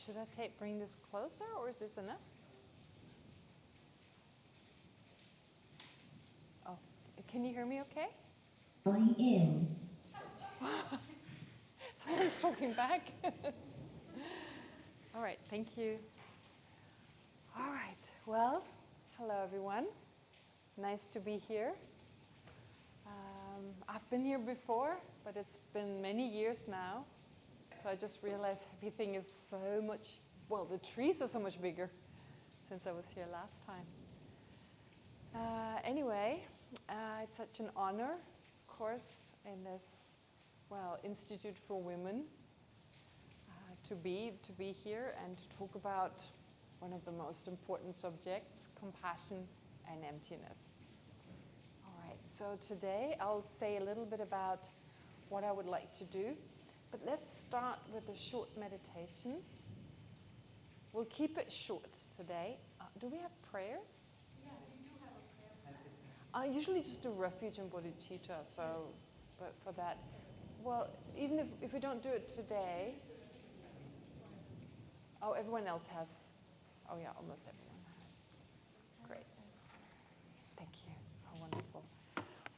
Should I bring this closer, or is this enough? Oh, can you hear me okay? Going in. Someone's talking back. All right, thank you. All right, well, hello everyone. Nice to be here. I've been here before, but it's been many years now. So I just realized everything is so much, well, the trees are so much bigger since I was here last time. Anyway, it's such an honor, of course, in this, well, Institute for Women to be here and to talk about one of the most important subjects, compassion and emptiness. All right, so today I'll say a little bit about what I would like to do, but let's start with a short meditation. We'll keep it short today. Do we have prayers? Yeah, we do have a prayer. I usually just do refuge and bodhicitta, so, but for that, well, even if we don't do it today, oh, everyone else has, oh yeah, almost everyone has. Great. Thank you. How wonderful.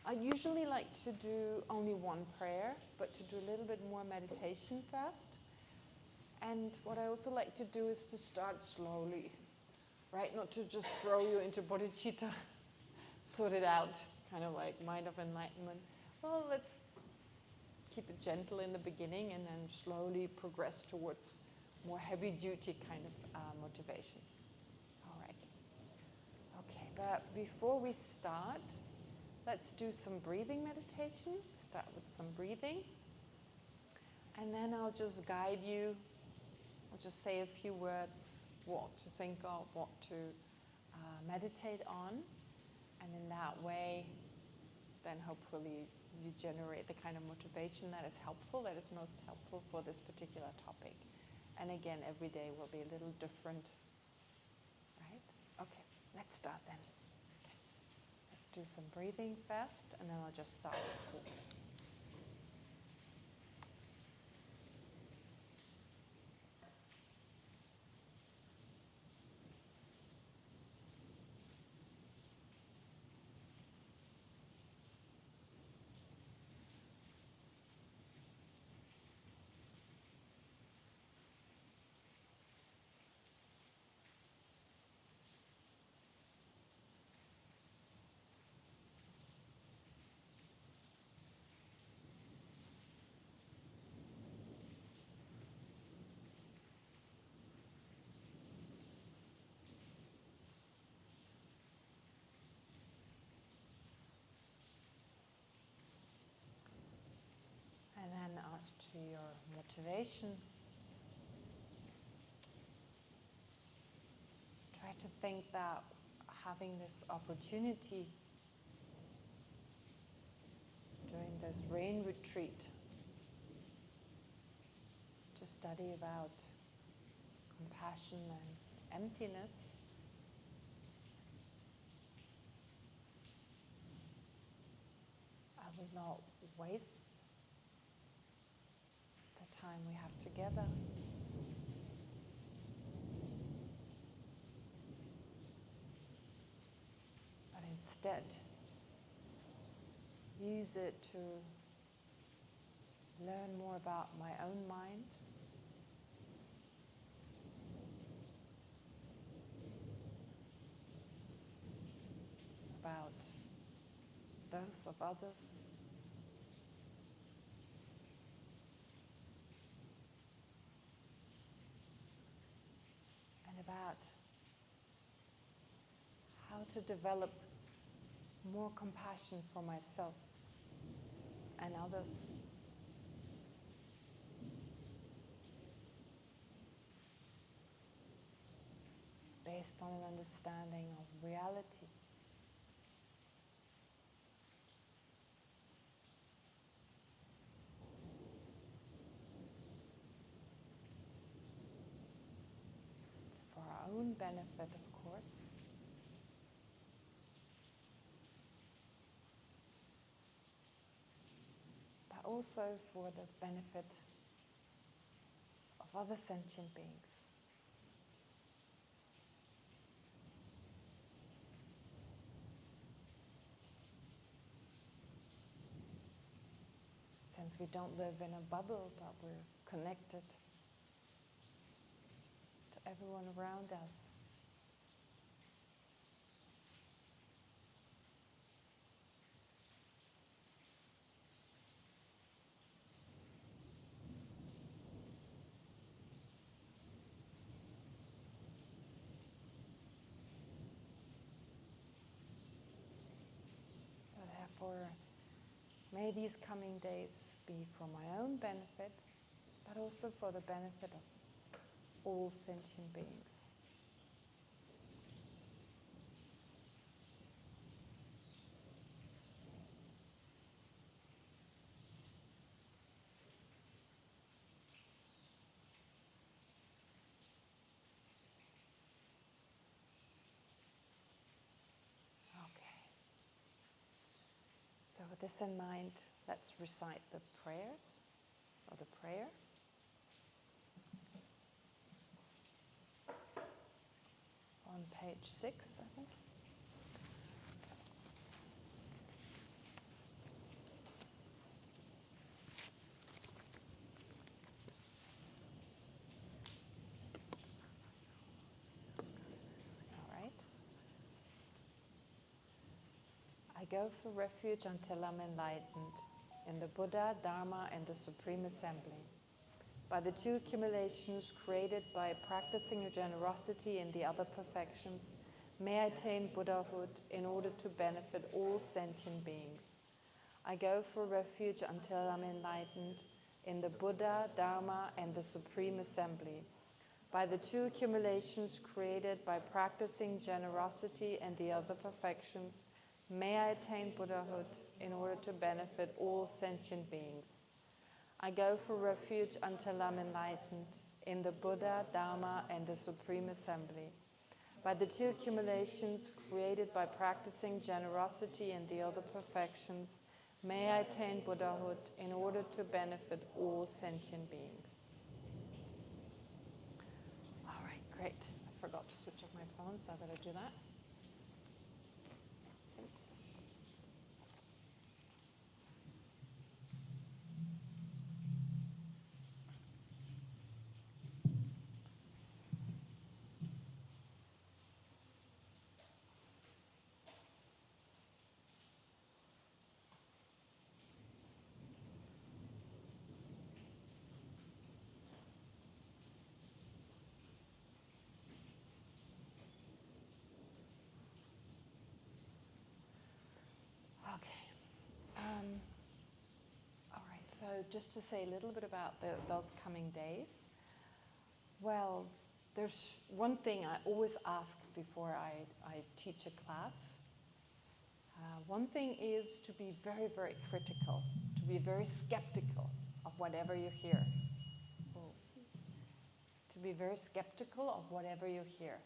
I usually like to do only one prayer, but to do a little bit more meditation first. And what I also like to do is to start slowly, right? Not to just throw you into bodhicitta, sort it out, kind of like mind of enlightenment. Well, let's keep it gentle in the beginning and then slowly progress towards more heavy-duty kind of motivations. All right. Okay, but before we start, let's do some breathing meditation. Start with some breathing. And then I'll just guide you. I'll just say a few words, what to think of, what to meditate on. And in that way, then hopefully you generate the kind of motivation that is helpful, that is most helpful for this particular topic. And again, every day will be a little different, right? Okay, let's start then. Okay. Let's do some breathing first, and then I'll just start to talk. And then as to your motivation, try to think that having this opportunity during this rain retreat to study about compassion and emptiness, I will not waste the time we have together. But instead, use it to learn more about my own mind, about those of others, and about how to develop more compassion for myself and others. Based on an understanding of reality. For our own benefit, of course. But also for the benefit of other sentient beings. Since we don't live in a bubble, but we're connected to everyone around us. So therefore, may these coming days be for my own benefit, but also for the benefit of all sentient beings. Okay. So with this in mind, let's recite the prayers, or the prayer. On page 6, I think. All right. I go for refuge until I'm enlightened in the Buddha, Dharma, and the Supreme Assembly. By the two accumulations created by practicing generosity and the other perfections, may I attain Buddhahood in order to benefit all sentient beings. I go for refuge until I'm enlightened in the Buddha, Dharma, and the Supreme Assembly. By the two accumulations created by practicing generosity and the other perfections, may I attain Buddhahood in order to benefit all sentient beings. I go for refuge until I'm enlightened in the Buddha, Dharma, and the Supreme Assembly. By the two accumulations created by practicing generosity and the other perfections, may I attain Buddhahood in order to benefit all sentient beings. All right, great. I forgot to switch off my phone, so I better do that. All right, so just to say a little bit about those coming days. Well, there's one thing I always ask before I teach a class. One thing is to be very, very critical, to be very skeptical of whatever you hear. To be very skeptical of whatever you hear.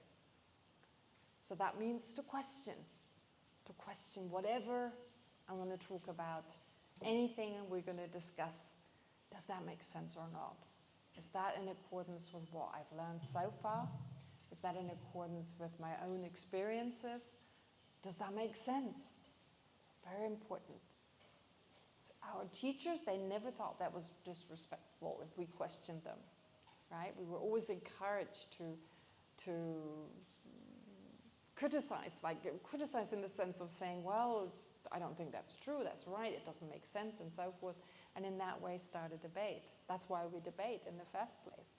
So that means to question whatever I'm going to talk about, anything we're going to discuss. Does that make sense or not? Is that in accordance with what I've learned so far? Is that in accordance with my own experiences? Does that make sense? Very important. So our teachers, they never thought that was disrespectful if we questioned them, right? We were always encouraged to criticize in the sense of saying, well, I don't think that's true, that's right, it doesn't make sense, and so forth. And in that way start a debate. That's why we debate in the first place,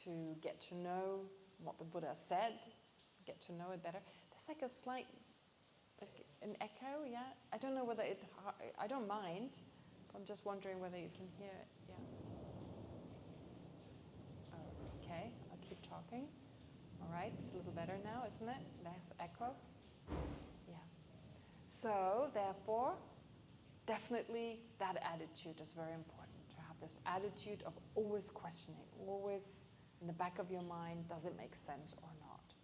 to get to know what the Buddha said, get to know it better. There's like a slight, an echo, yeah? I don't know whether I don't mind. I'm just wondering whether you can hear it, yeah. Okay, I'll keep talking. All right, it's a little better now, isn't it? Less echo. Yeah. So, therefore, definitely that attitude is very important. To have this attitude of always questioning, always in the back of your mind, does it make sense or not?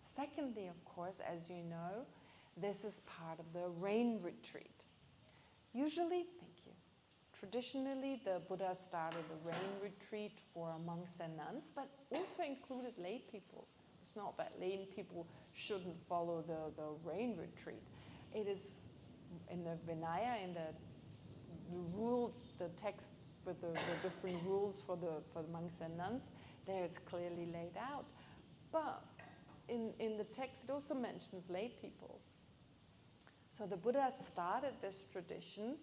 Secondly, of course, as you know, this is part of the rain retreat. Usually, thank you. Traditionally, the Buddha started a rain retreat for monks and nuns, but also included lay people. It's not that lay people shouldn't follow the rain retreat. It is in the Vinaya, in the rule the texts with the different rules for the monks and nuns, there it's clearly laid out. But in the text, it also mentions lay people. So the Buddha started this tradition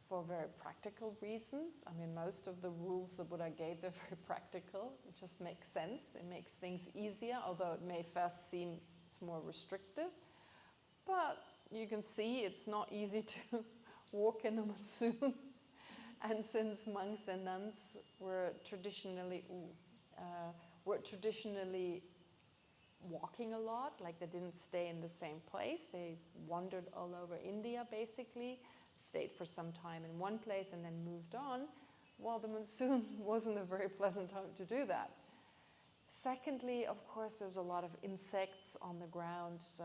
for very practical reasons. I mean, most of the rules the Buddha gave, they're very practical. It just makes sense. It makes things easier, although it may first seem it's more restrictive. But you can see it's not easy to walk in the monsoon. And since monks and nuns were traditionally walking a lot, like they didn't stay in the same place. They wandered all over India, basically, stayed for some time in one place and then moved on. Well, the monsoon wasn't a very pleasant time to do that. Secondly, of course, there's a lot of insects on the ground, so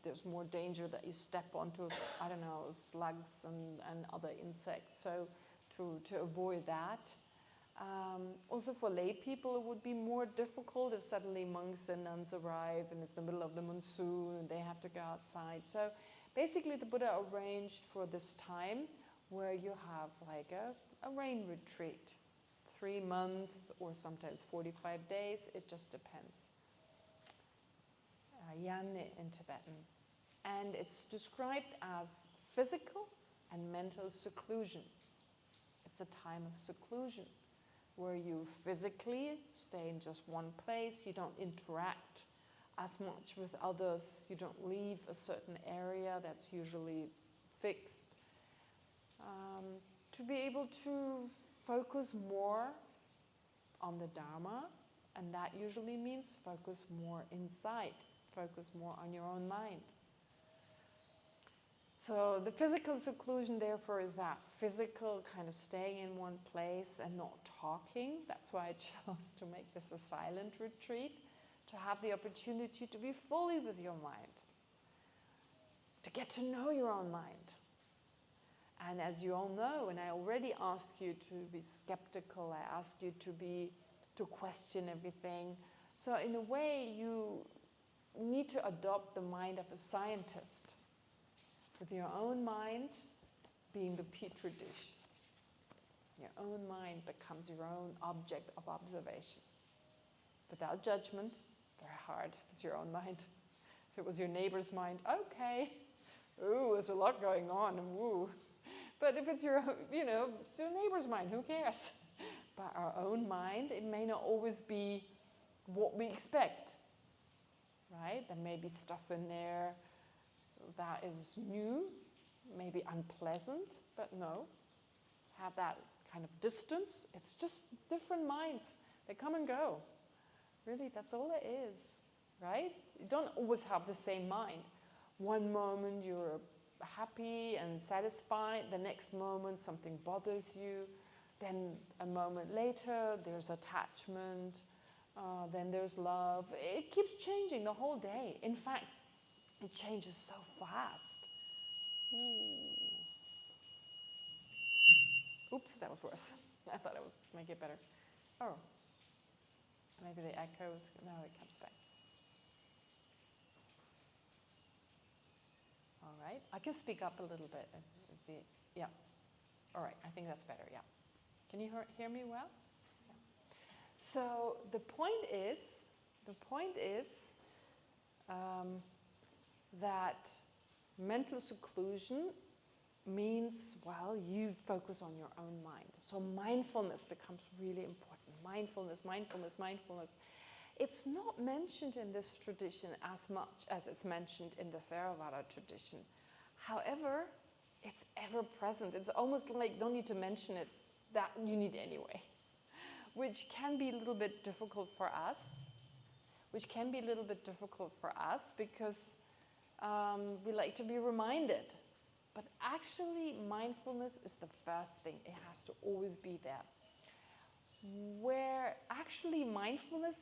there's more danger that you step onto, I don't know, slugs and other insects. So to avoid that. Also for lay people, it would be more difficult if suddenly monks and nuns arrive and it's the middle of the monsoon and they have to go outside. So basically the Buddha arranged for this time where you have like a rain retreat, 3 months or sometimes 45 days, it just depends. Yan in Tibetan. And it's described as physical and mental seclusion. It's a time of seclusion where you physically stay in just one place, you don't interact as much with others, you don't leave a certain area that's usually fixed. To be able to focus more on the Dharma, and that usually means focus more inside, focus more on your own mind. So the physical seclusion, therefore, is that physical kind of staying in one place and not talking. That's why I chose to make this a silent retreat, to have the opportunity to be fully with your mind, to get to know your own mind. And as you all know, and I already asked you to be skeptical, I asked you to question everything. So in a way, you need to adopt the mind of a scientist, with your own mind being the petri dish. Your own mind becomes your own object of observation. Without judgment, very hard. It's your own mind. If it was your neighbor's mind, okay. Ooh, there's a lot going on, and woo. But if it's your, it's your neighbor's mind, who cares? But our own mind, it may not always be what we expect, right? There may be stuff in there that is new, maybe unpleasant, but no. Have that kind of distance. It's just different minds. They come and go. Really, that's all it is, right? You don't always have the same mind. One moment you're happy and satisfied, the next moment something bothers you, then a moment later there's attachment, then there's love. It keeps changing the whole day. In fact, it changes so fast. Oops, that was worse. I thought it would make it better. Oh, maybe the echoes. No, it comes back. All right, I can speak up a little bit. Yeah. All right, I think that's better. Yeah. Can you hear me well? Yeah. So the point is that mental seclusion means, well, you focus on your own mind. So mindfulness becomes really important. Mindfulness. It's not mentioned in this tradition as much as it's mentioned in the Theravada tradition. However, it's ever present. It's almost like don't need to mention it, that you need anyway, which can be a little bit difficult for us, because we like to be reminded. But actually, mindfulness is the first thing. It has to always be there. Where actually mindfulness,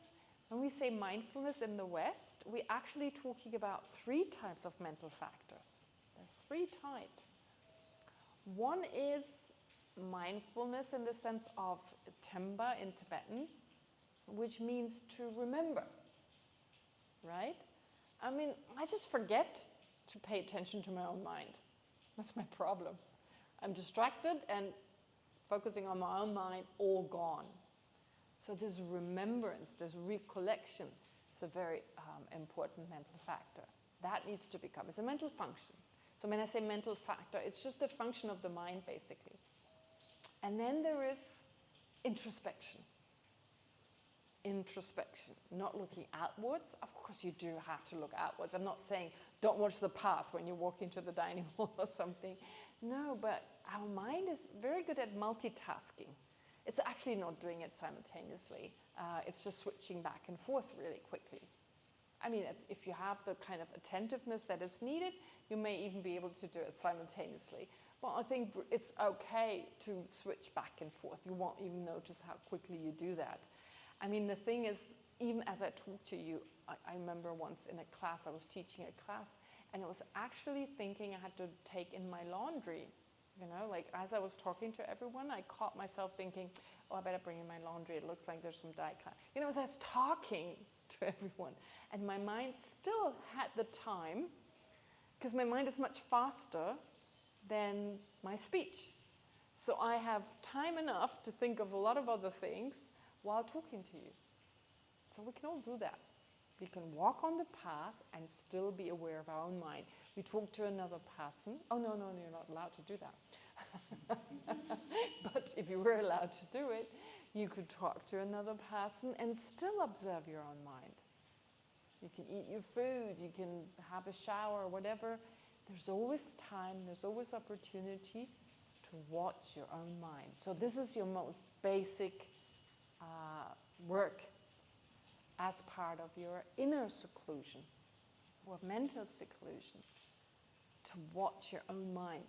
when we say mindfulness in the West, we're actually talking about 3 types of mental factors. There are 3 types. One is mindfulness in the sense of temba in Tibetan, which means to remember, right? I mean, I just forget to pay attention to my own mind. That's my problem, I'm distracted and focusing on my own mind, all gone. So this remembrance, this recollection, is a very important mental factor. That needs to become, it's a mental function. So when I say mental factor, it's just a function of the mind, basically. And then there is introspection. Introspection, not looking outwards. Of course, you do have to look outwards. I'm not saying don't watch the path when you walk into the dining hall or something. No, but our mind is very good at multitasking. It's actually not doing it simultaneously. It's just switching back and forth really quickly. I mean, if you have the kind of attentiveness that is needed, you may even be able to do it simultaneously. But I think it's okay to switch back and forth. You won't even notice how quickly you do that. I mean, the thing is, even as I talk to you, I remember once in a class, I was teaching a class, and I was actually thinking I had to take in my laundry. You know, like as I was talking to everyone, I caught myself thinking, oh, I better bring in my laundry. It looks like there's some dye. You know, as I was talking to everyone, and my mind still had the time, because my mind is much faster than my speech. So I have time enough to think of a lot of other things while talking to you. So we can all do that. We can walk on the path and still be aware of our own mind. We talk to another person. Oh, no, you're not allowed to do that. But if you were allowed to do it, you could talk to another person and still observe your own mind. You can eat your food, you can have a shower, whatever. There's always time, there's always opportunity to watch your own mind. So this is your most basic work as part of your inner seclusion or mental seclusion, to watch your own mind.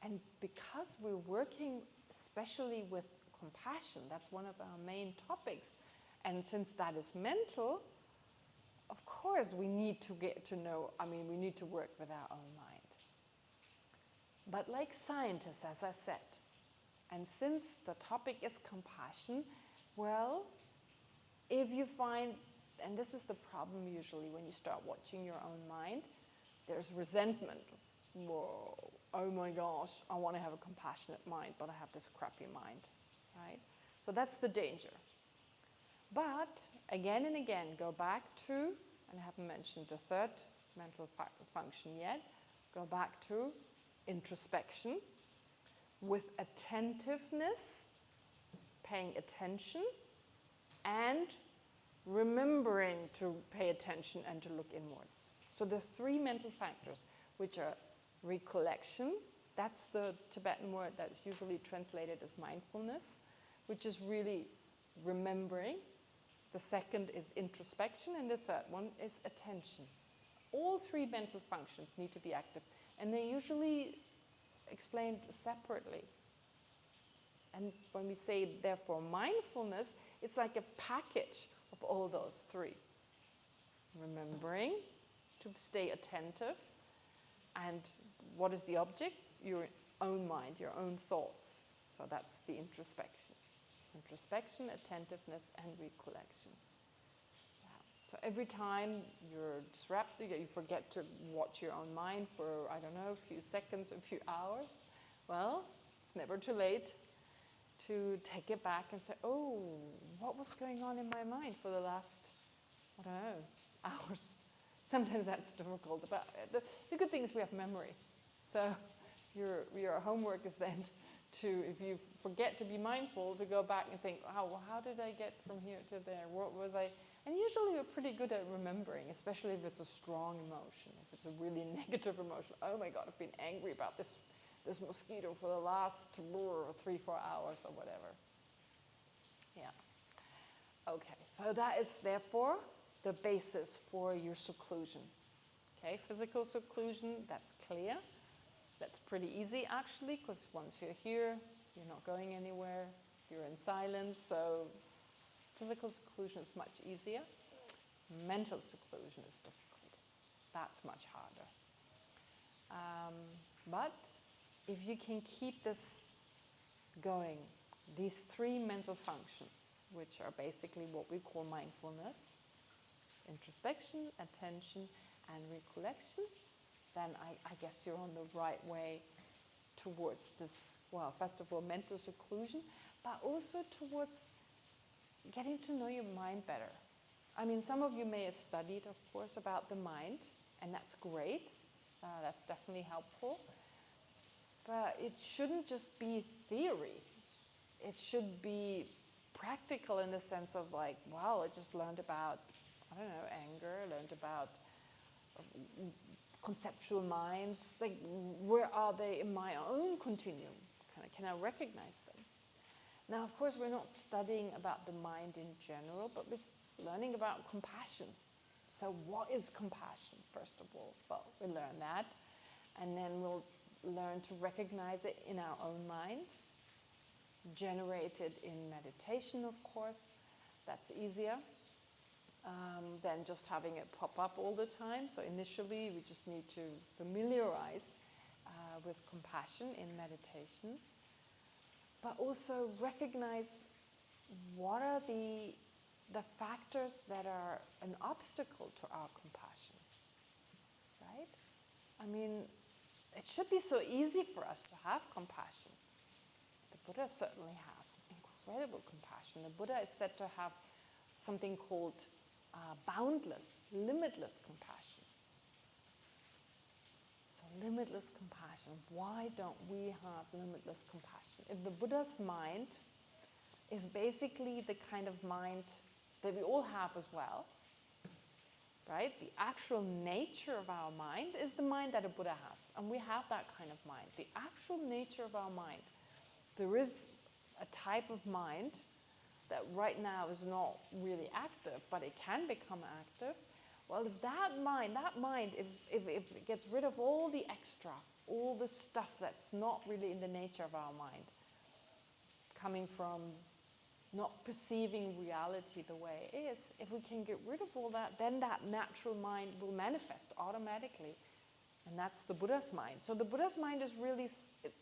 And because we're working especially with compassion, that's one of our main topics, and since that is mental, of course we need to get to know, we need to work with our own mind. But like scientists, as I said, and since the topic is compassion, well, if you find, and this is the problem usually when you start watching your own mind, there's resentment. Whoa, oh my gosh, I want to have a compassionate mind, but I have this crappy mind, right? So that's the danger. But again and again, go back to, and I haven't mentioned the third mental function yet, go back to introspection with attentiveness, paying attention, and remembering to pay attention and to look inwards. So there's three mental factors, which are recollection, that's the Tibetan word that's usually translated as mindfulness, which is really remembering. The second is introspection, and the third one is attention. All three mental functions need to be active, and they're usually explained separately. And when we say, therefore, mindfulness, it's like a package of all those three. Remembering, to stay attentive, and what is the object? Your own mind, your own thoughts. So that's the introspection. Introspection, attentiveness, and recollection. Yeah. So every time you're disrupted, you forget to watch your own mind for, I don't know, a few seconds, a few hours, well, it's never too late to take it back and say, oh, what was going on in my mind for the last, I don't know, hours? Sometimes that's difficult, but the good thing is we have memory. So your homework is then to, if you forget to be mindful, to go back and think, oh, well, how did I get from here to there? What was I? And usually we're pretty good at remembering, especially if it's a strong emotion, if it's a really negative emotion. Oh my God, I've been angry about this mosquito for the last 3-4 hours or whatever. Yeah. Okay, so that is therefore the basis for your seclusion. Okay, physical seclusion, that's clear. That's pretty easy actually, because once you're here, you're not going anywhere, you're in silence, so physical seclusion is much easier. Mental seclusion is difficult. That's much harder. But if you can keep this going, these three mental functions, which are basically what we call mindfulness, introspection, attention, and recollection, then I guess you're on the right way towards this, well, first of all, mental seclusion, but also towards getting to know your mind better. I mean, some of you may have studied, of course, about the mind, and that's great. That's definitely helpful. But it shouldn't just be theory. It should be practical in the sense of like, wow, I just learned about, I don't know, anger, learned about conceptual minds. Like, where are they in my own continuum? Can I recognize them? Now, of course, we're not studying about the mind in general, but we're learning about compassion. So what is compassion, first of all? Well, we learn that, and then we'll learn to recognize it in our own mind, generated in meditation, of course. That's easier than just having it pop up all the time. So initially, we just need to familiarize with compassion in meditation, but also recognize what are the factors that are an obstacle to our compassion, right? I mean, it should be so easy for us to have compassion. The Buddha certainly has incredible compassion. The Buddha is said to have something called boundless, limitless compassion. So limitless compassion. Why don't we have limitless compassion? If the Buddha's mind is basically the kind of mind that we all have as well, right? The actual nature of our mind is the mind that a Buddha has, and we have that kind of mind. The actual nature of our mind. There is a type of mind that right now is not really active, but it can become active. Well, if that mind, if it gets rid of all the extra, all the stuff that's not really in the nature of our mind, coming from not perceiving reality the way it is, if we can get rid of all that, then that natural mind will manifest automatically. And that's the Buddha's mind. So the Buddha's mind is really,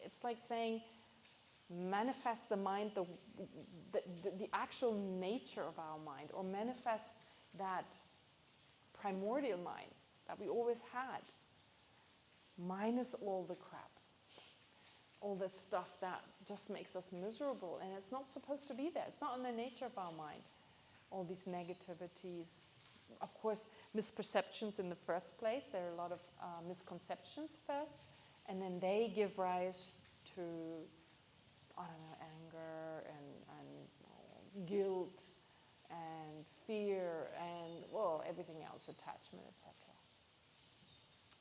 it's like saying, manifest the mind, the actual nature of our mind, or manifest that primordial mind that we always had, minus all the crap, all the stuff that just makes us miserable, and it's not supposed to be there. It's not in the nature of our mind. All these negativities, of course, misperceptions in the first place. There are a lot of misconceptions first, and then they give rise to, I don't know, anger and guilt and fear and, well, everything else, attachment, etc.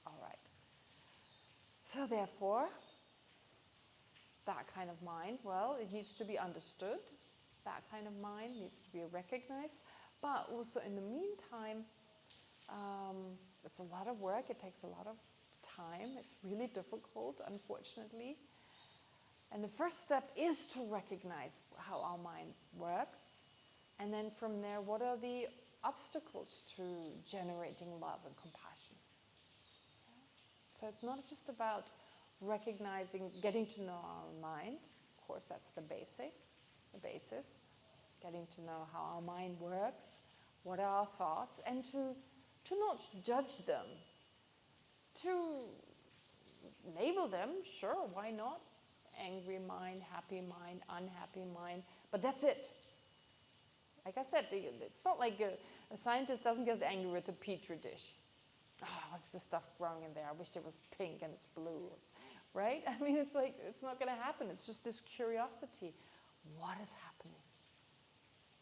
All right. So therefore, that kind of mind, well, it needs to be understood. That kind of mind needs to be recognized. But also in the meantime, it's a lot of work. It takes a lot of time. It's really difficult, unfortunately. And the first step is to recognize how our mind works. And then from there, what are the obstacles to generating love and compassion? So it's not just about recognizing, getting to know our mind. Of course, that's the basis. Getting to know how our mind works, what are our thoughts, and to not judge them. To label them, sure, why not? Angry mind, happy mind, unhappy mind, but that's it. Like I said, it's not like a scientist doesn't get angry with a petri dish. Oh, what's the stuff growing in there? I wish it was pink and it's blue, right? I mean, it's like, it's not going to happen. It's just this curiosity. What is happening?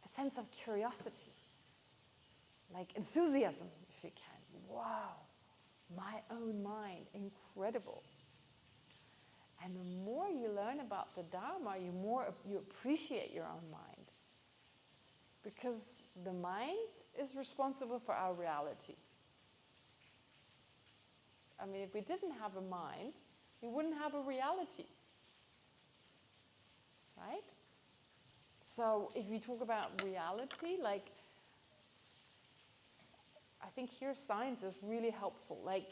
A sense of curiosity, like enthusiasm, if you can. Wow, my own mind, incredible. And the more you learn about the Dharma, the more you appreciate your own mind. Because the mind is responsible for our reality. I mean, if we didn't have a mind, we wouldn't have a reality. Right? So if we talk about reality, like, I think here science is really helpful. Like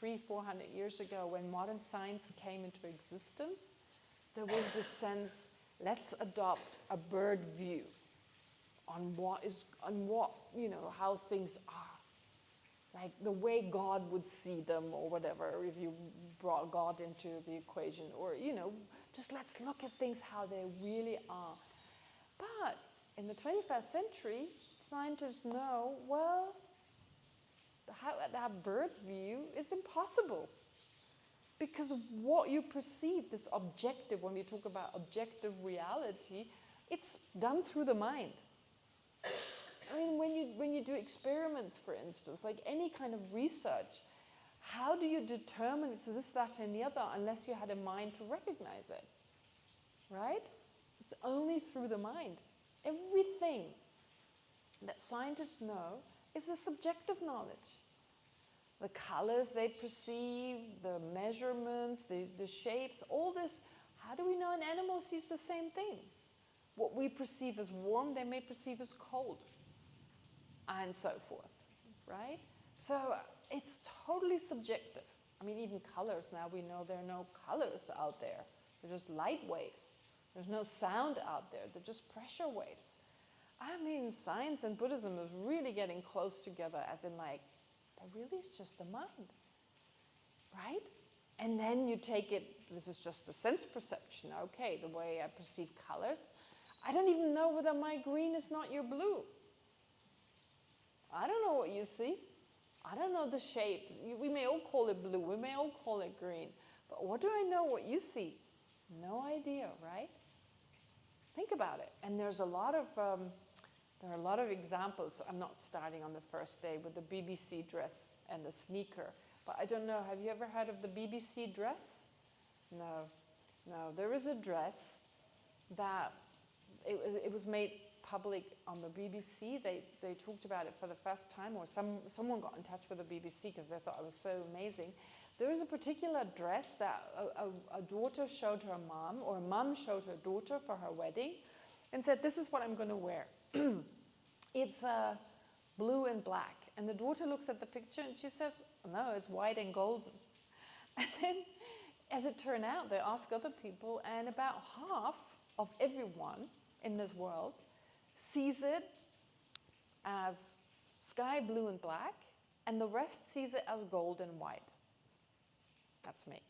300-400 years ago, when modern science came into existence, there was this sense, let's adopt a bird view on what, how things are, like the way God would see them or whatever, if you brought God into the equation, or, just let's look at things how they really are. But in the 21st century, scientists know, well, that bird view is impossible. Because what you perceive, this objective, when we talk about objective reality, it's done through the mind. I mean, when you do experiments, for instance, like any kind of research, how do you determine it's this, that, and the other unless you had a mind to recognize it, right? It's only through the mind. Everything that scientists know is a subjective knowledge. The colors they perceive, the measurements, the shapes, all this. How do we know an animal sees the same thing? What we perceive as warm, they may perceive as cold, and so forth, right? So it's totally subjective. I mean, even colors, now we know there are no colors out there. They're just light waves. There's no sound out there. They're just pressure waves. I mean, science and Buddhism is really getting close together, as in like, there really is just the mind, right? And then you take it, this is just the sense perception, okay, the way I perceive colors. I don't even know whether my green is not your blue. I don't know what you see. I don't know the shape. We may all call it blue, we may all call it green, but what do I know what you see? No idea, right? Think about it. And there's a lot of, there are a lot of examples. I'm not starting on the first day with the BBC dress and the sneaker, but I don't know, have you ever heard of the BBC dress? No. There is a dress that, it was made public on the BBC. They talked about it for the first time, or someone got in touch with the BBC because they thought it was so amazing. There is a particular dress that a daughter showed her mom, or a mom showed her daughter for her wedding, and said, this is what I'm going to wear. It's blue and black. And the daughter looks at the picture and she says, no, it's white and golden. And then, as it turned out, they asked other people, and about half of everyone in this world sees it as sky blue and black, and the rest sees it as gold and white. That's me.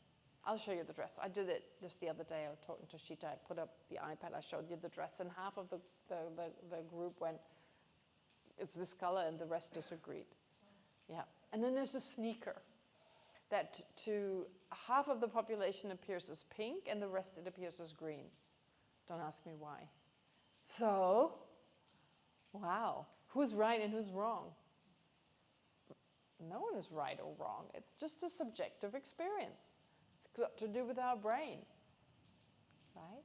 I'll show you the dress. I did it just the other day. I was talking to Shita. I put up the iPad. I showed you the dress, and half of the group went, it's this color, and the rest disagreed. Yeah. And then there's a sneaker that to half of the population appears as pink, and the rest it appears as green. Don't ask me why. So, wow. Who's right and who's wrong? No one is right or wrong. It's just a subjective experience. It's got to do with our brain, right?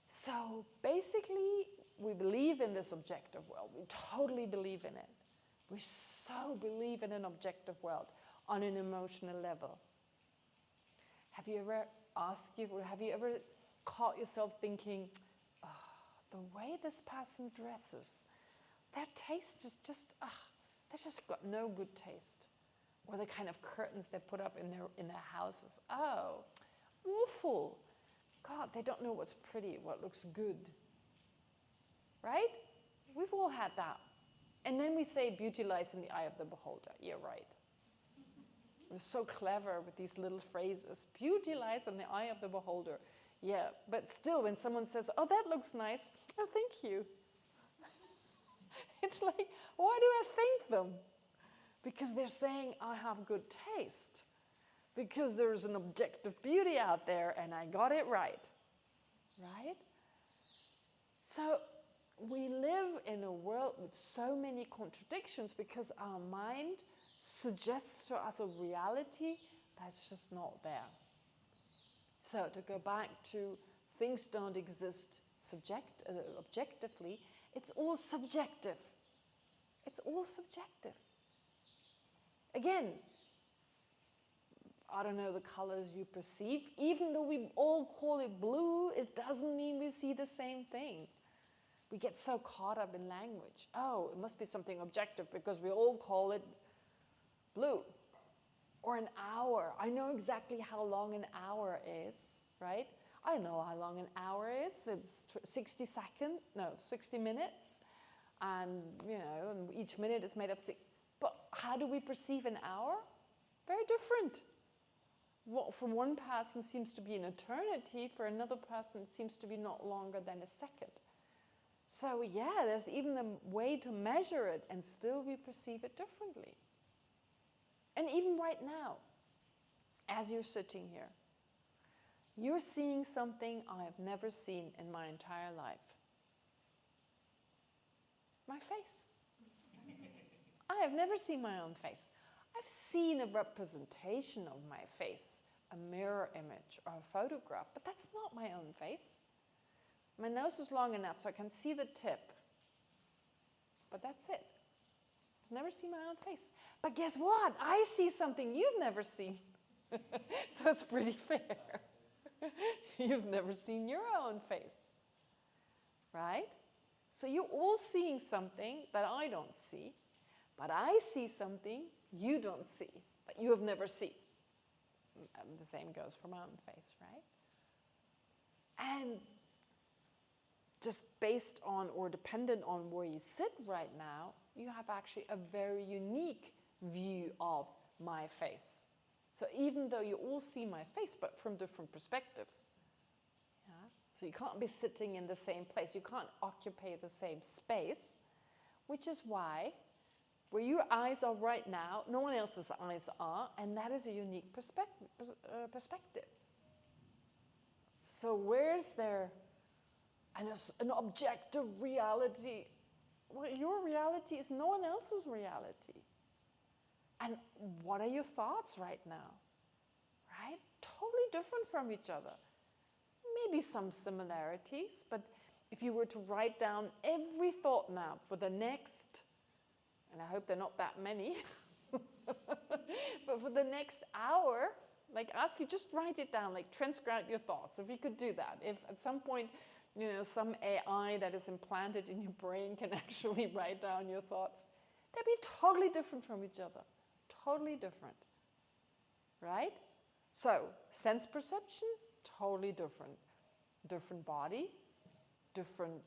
So basically, we believe in this objective world. We totally believe in it. We so believe in an objective world on an emotional level. Have you ever caught yourself thinking, oh, the way this person dresses, their taste is just, they've just got no good taste. Or the kind of curtains they put up in their houses. Oh, awful. God, they don't know what's pretty, what looks good. Right? We've all had that. And then we say beauty lies in the eye of the beholder. Yeah, right. We're so clever with these little phrases. Beauty lies in the eye of the beholder. Yeah, but still when someone says, oh, that looks nice. Oh, thank you. It's like, why do I thank them? Because they're saying, I have good taste. Because there's an objective beauty out there and I got it right. Right? So we live in a world with so many contradictions because our mind suggests to us a reality that's just not there. So to go back to things don't exist objectively, it's all subjective. It's all subjective. Again, I don't know the colors you perceive. Even though we all call it blue, it doesn't mean we see the same thing. We get so caught up in language. Oh, it must be something objective because we all call it blue. Or an hour. I know exactly how long an hour is, right? I know how long an hour is. It's 60 minutes. And, and each minute is made up but how do we perceive an hour? Very different. What for one person seems to be an eternity, for another person it seems to be not longer than a second. So yeah, there's even a way to measure it, and still we perceive it differently. And even right now, as you're sitting here, you're seeing something I have never seen in my entire life. My face. I have never seen my own face. I've seen a representation of my face, a mirror image or a photograph, but that's not my own face. My nose is long enough so I can see the tip, but that's it. I've never seen my own face. But guess what? I see something you've never seen. So it's pretty fair. You've never seen your own face, right? So you're all seeing something that I don't see, but I see something you don't see, but you have never seen. And the same goes for my own face, right? And just based on or dependent on where you sit right now, you have actually a very unique view of my face. So even though you all see my face, but from different perspectives. Yeah? So you can't be sitting in the same place. You can't occupy the same space, which is why where your eyes are right now, no one else's eyes are, and that is a unique perspective. So where's there an objective reality? Well, your reality is no one else's reality. And what are your thoughts right now? Right? Totally different from each other. Maybe some similarities, but if you were to write down every thought now for the next, and I hope they're not that many, but for the next hour, like ask you, just write it down, like transcribe your thoughts. If you could do that, if at some point, some AI that is implanted in your brain can actually write down your thoughts, they'd be totally different from each other. Totally different, right? So, sense perception, totally different. Different body, different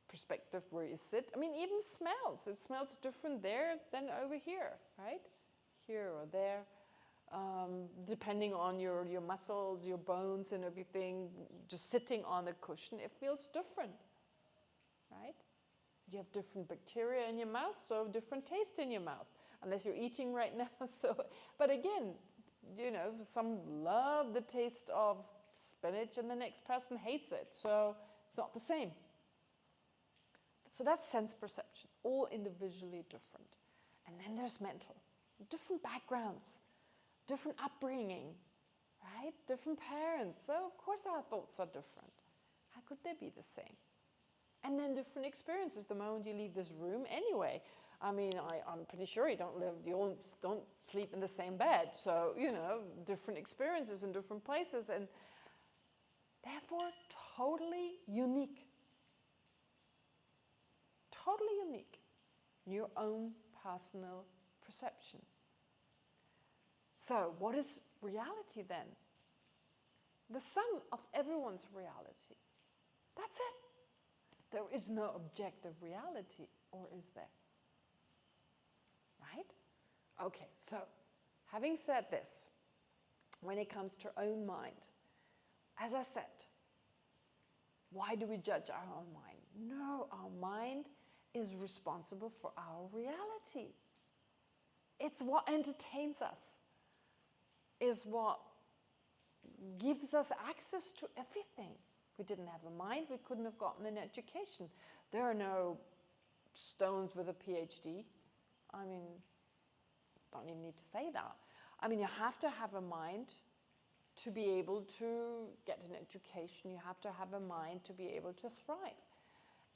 perspective where you sit. I mean, even smells. It smells different there than over here, right? Here or there. Depending on your muscles, your bones and everything, just sitting on the cushion, it feels different, right? You have different bacteria in your mouth, so different taste in your mouth. Unless you're eating right now. But again, some love the taste of spinach and the next person hates it. So it's not the same. So that's sense perception, all individually different. And then there's mental. Different backgrounds, different upbringing, right? Different parents. So of course our thoughts are different. How could they be the same? And then different experiences the moment you leave this room anyway. I mean, I'm pretty sure you don't sleep in the same bed. So, different experiences in different places and therefore totally unique. Totally unique. Your own personal perception. So, what is reality then? The sum of everyone's reality. That's it. There is no objective reality, or is there? Right? Okay, so having said this, when it comes to our own mind, as I said, why do we judge our own mind? No, our mind is responsible for our reality. It's what entertains us, is what gives us access to everything. If we didn't have a mind, we couldn't have gotten an education. There are no stones with a PhD. I mean, don't even need to say that. I mean, you have to have a mind to be able to get an education. You have to have a mind to be able to thrive.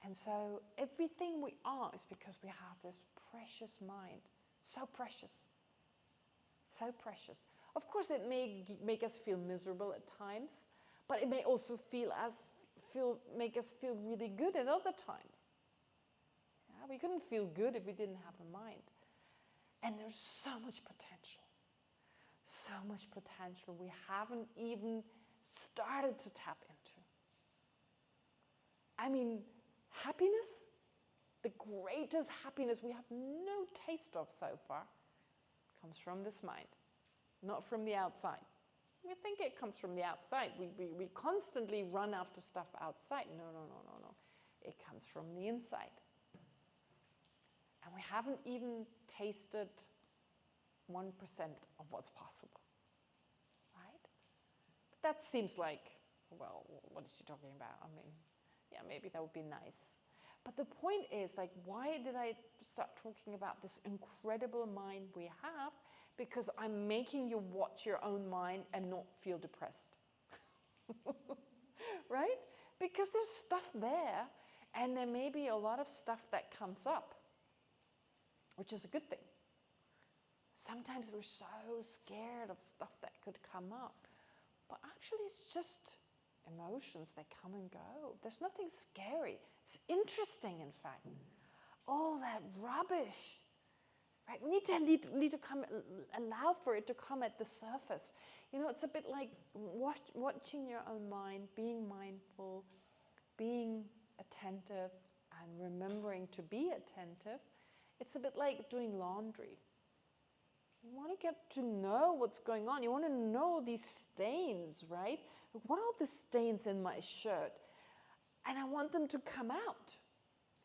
And so everything we are is because we have this precious mind. So precious. So precious. Of course, it may make us feel miserable at times, but it may also make us feel really good at other times. Yeah, we couldn't feel good if we didn't have a mind. And there's so much potential. So much potential we haven't even started to tap into. I mean, happiness, the greatest happiness we have no taste of so far comes from this mind, not from the outside. We think it comes from the outside. We constantly run after stuff outside. No. It comes from the inside. And we haven't even tasted 1% of what's possible, right? But that seems like, well, what is she talking about? I mean, yeah, maybe that would be nice. But the point is, like, why did I start talking about this incredible mind we have? Because I'm making you watch your own mind and not feel depressed. Right? Because there's stuff there, and there may be a lot of stuff that comes up, which is a good thing. Sometimes we're so scared of stuff that could come up, but actually it's just emotions, they come and go. There's nothing scary. It's interesting, in fact. All that rubbish, right? We need to come, allow for it to come at the surface. You know, it's a bit like watching your own mind, being mindful, being attentive, and remembering to be attentive. It's a bit like doing laundry. You want to get to know what's going on. You want to know these stains, right? What are the stains in my shirt? And I want them to come out.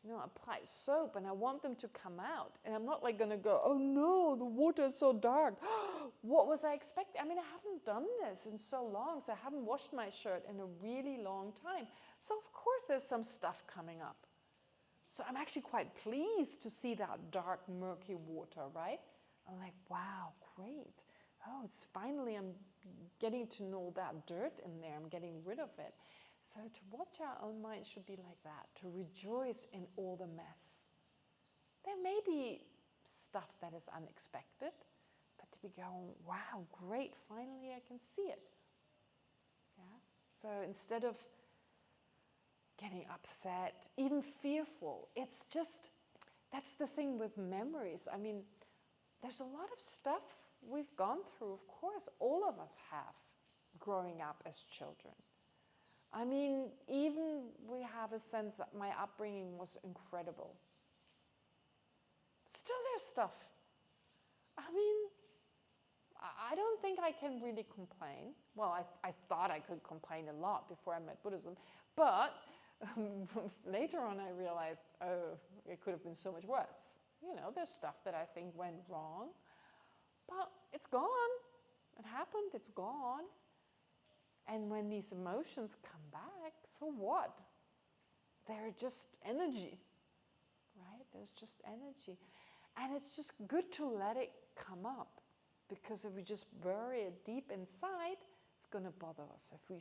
You know, I apply soap and I want them to come out. And I'm not like going to go, oh no, the water is so dark. What was I expecting? I mean, I haven't done this in so long, so I haven't washed my shirt in a really long time. So of course there's some stuff coming up. So I'm actually quite pleased to see that dark, murky water, right? I'm like, wow, great. Oh, it's finally, I'm getting to know that dirt in there. I'm getting rid of it. So to watch our own mind should be like that, to rejoice in all the mess. There may be stuff that is unexpected, but to be going, wow, great, finally I can see it. Yeah. So instead of getting upset, even fearful, it's just, that's the thing with memories. I mean, there's a lot of stuff we've gone through, of course, all of us have, growing up as children. I mean, even we have a sense that my upbringing was incredible. Still there's stuff. I mean, I don't think I can really complain. Well, I thought I could complain a lot before I met Buddhism, but later on I realized, oh, it could have been so much worse. You know, there's stuff that I think went wrong, but it's gone. It happened, it's gone. And when these emotions come back, so what? They're just energy, right? There's just energy. And it's just good to let it come up, because if we just bury it deep inside, it's going to bother us. If we,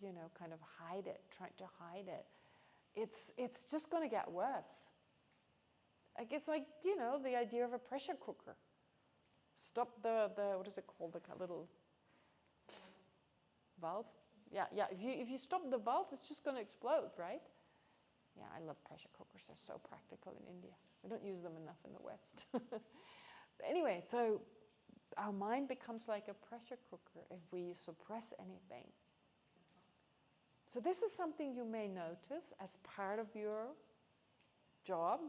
you know, kind of hide it, try to hide it, it's just going to get worse. Like, it's like, you know, the idea of a pressure cooker. Stop the what is it called, the little valve? Yeah. If you stop the valve, it's just going to explode, right? Yeah, I love pressure cookers. They're so practical in India. We don't use them enough in the West. But anyway, so our mind becomes like a pressure cooker if we suppress anything. So this is something you may notice as part of your job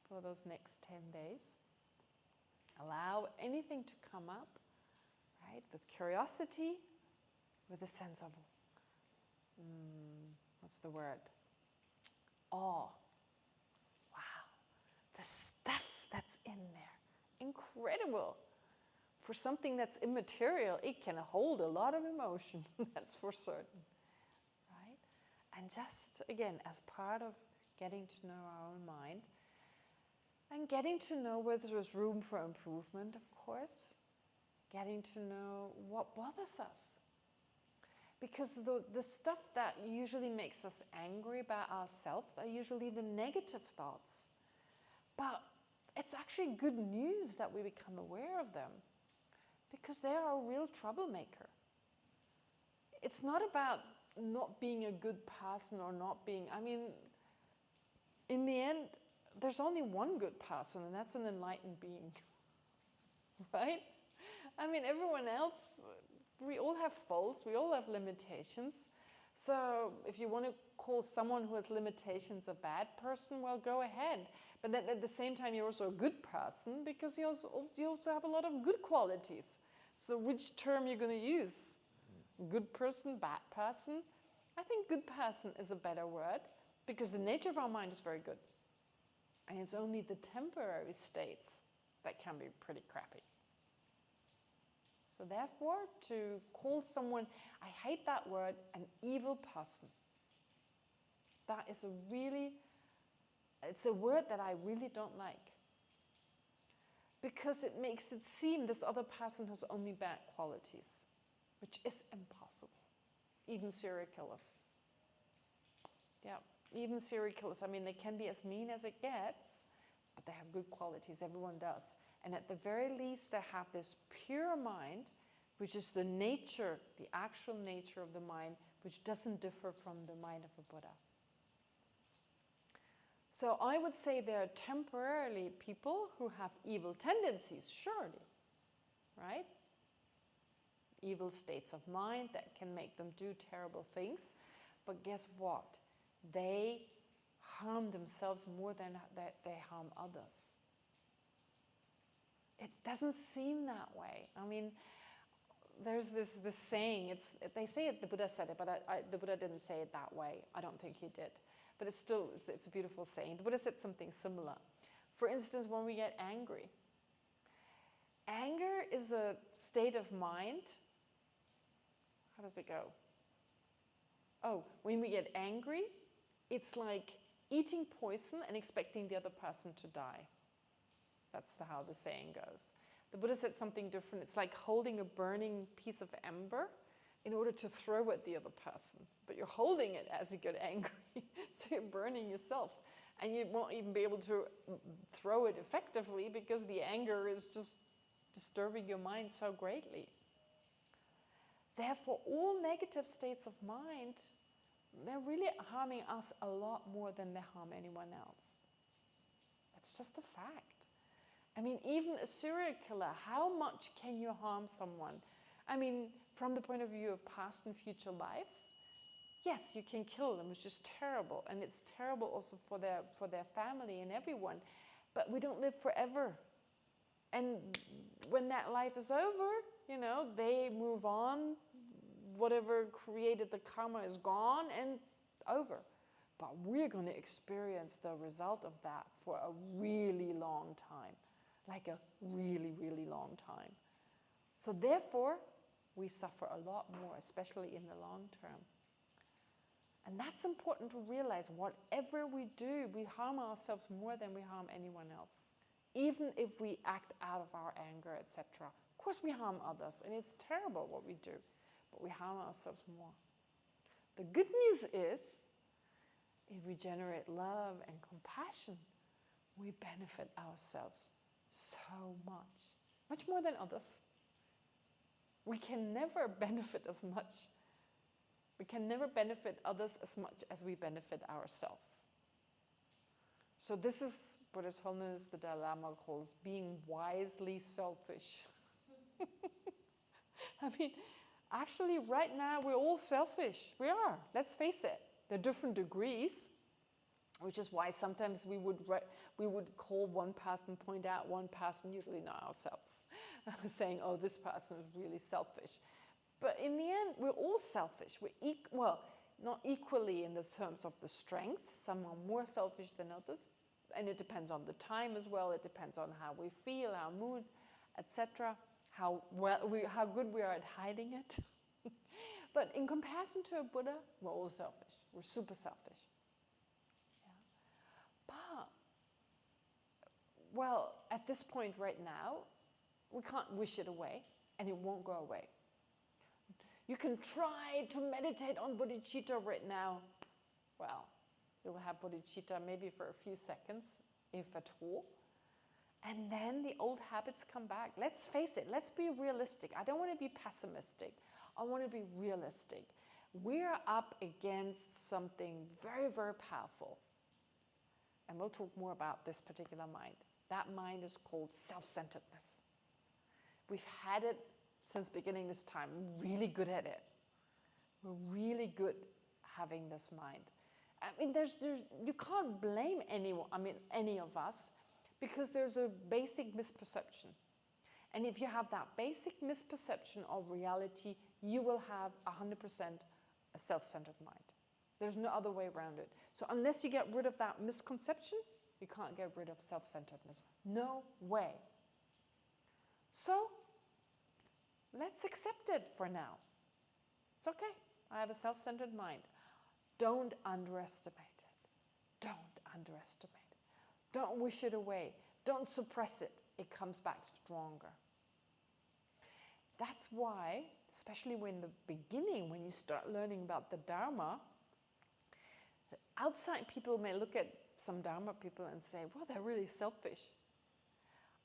for those next 10 days. Allow anything to come up, right, with curiosity, with a sense of, what's the word? Awe. Wow, the stuff that's in there, incredible. For something that's immaterial, it can hold a lot of emotion, that's for certain, right? And just, again, as part of getting to know our own mind, and getting to know where there's room for improvement, of course. Getting to know what bothers us. Because the stuff that usually makes us angry about ourselves are usually the negative thoughts. But it's actually good news that we become aware of them, because they are a real troublemaker. It's not about not being a good person or not being, I mean, in the end, there's only one good person, and that's an enlightened being, right? I mean, everyone else, we all have faults, we all have limitations. So if you want to call someone who has limitations a bad person, well, go ahead. But then at the same time, you're also a good person because you also have a lot of good qualities. So which term you're going to use? Good person, bad person? I think good person is a better word because the nature of our mind is very good. And it's only the temporary states that can be pretty crappy. So therefore, to call someone, I hate that word, an evil person. That is it's a word that I really don't like. Because it makes it seem this other person has only bad qualities, which is impossible. Even serial killers. Yeah, even serial killers. I mean, they can be as mean as it gets, but they have good qualities. Everyone does. And at the very least, they have this pure mind, which is the nature, the actual nature of the mind, which doesn't differ from the mind of a Buddha. So I would say there are temporarily people who have evil tendencies, surely, right? Evil states of mind that can make them do terrible things. But guess what? They harm themselves more than they harm others. It doesn't seem that way. I mean, there's this saying, they say it, the Buddha said it, but the Buddha didn't say it that way. I don't think he did. But it's a beautiful saying. The Buddha said something similar. For instance, when we get angry. Anger is a state of mind. How does it go? Oh, when we get angry, it's like eating poison and expecting the other person to die. That's how the saying goes. The Buddha said something different. It's like holding a burning piece of ember in order to throw at the other person. But you're holding it as you get angry, so you're burning yourself. And you won't even be able to throw it effectively because the anger is just disturbing your mind so greatly. Therefore, all negative states of mind, they're really harming us a lot more than they harm anyone else. It's just a fact. I mean, even a serial killer, how much can you harm someone? I mean, from the point of view of past and future lives, yes, you can kill them, which is terrible. And it's terrible also for their family and everyone. But we don't live forever. And when that life is over, they move on. Whatever created the karma is gone and over. But we're going to experience the result of that for a really long time. Like a really, really long time. So therefore, we suffer a lot more, especially in the long term. And that's important to realize. Whatever we do, we harm ourselves more than we harm anyone else. Even if we act out of our anger, etc. Of course we harm others, and it's terrible what we do. But we harm ourselves more. The good news is, if we generate love and compassion, we benefit ourselves so much more than others. We can never benefit as much. We can never benefit others as much as we benefit ourselves. So this is what His Holiness the Dalai Lama calls being wisely selfish. I mean, actually right now we're all selfish. We are, let's face it. There are different degrees. Which is why sometimes we would call one person, point out one person, usually not ourselves, saying, oh, this person is really selfish. But in the end, we're all selfish. Well, not equally in the terms of the strength. Some are more selfish than others. And it depends on the time as well. It depends on how we feel, our mood, etc. How good we are at hiding it. But in comparison to a Buddha, we're all selfish. We're super selfish. But, well, at this point right now, we can't wish it away, and it won't go away. You can try to meditate on bodhicitta right now. Well, you'll have bodhicitta maybe for a few seconds, if at all. And then the old habits come back. Let's face it, let's be realistic. I don't want to be pessimistic. I want to be realistic. We're up against something very, very powerful. And we'll talk more about this particular mind. That mind is called self-centeredness. We've had it since beginning this time. We're really good at it. We're really good having this mind. I mean, you can't blame anyone, any of us, because there's a basic misperception. And if you have that basic misperception of reality, you will have 100% a self-centered mind. There's no other way around it. So unless you get rid of that misconception, you can't get rid of self-centeredness. No way. So let's accept it for now. It's okay. I have a self-centered mind. Don't underestimate it. Don't underestimate it. Don't wish it away. Don't suppress it. It comes back stronger. That's why, especially in the beginning, when you start learning about the Dharma, outside people may look at some Dharma people and say, well, they're really selfish.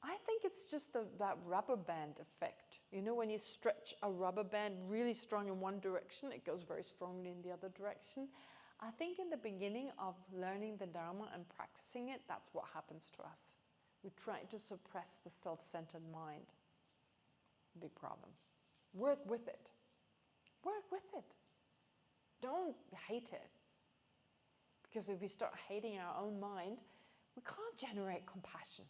I think it's just that rubber band effect. You know, when you stretch a rubber band really strong in one direction, it goes very strongly in the other direction. I think in the beginning of learning the Dharma and practicing it, that's what happens to us. We try to suppress the self-centered mind. Big problem. Work with it. Work with it. Don't hate it. Because if we start hating our own mind, we can't generate compassion.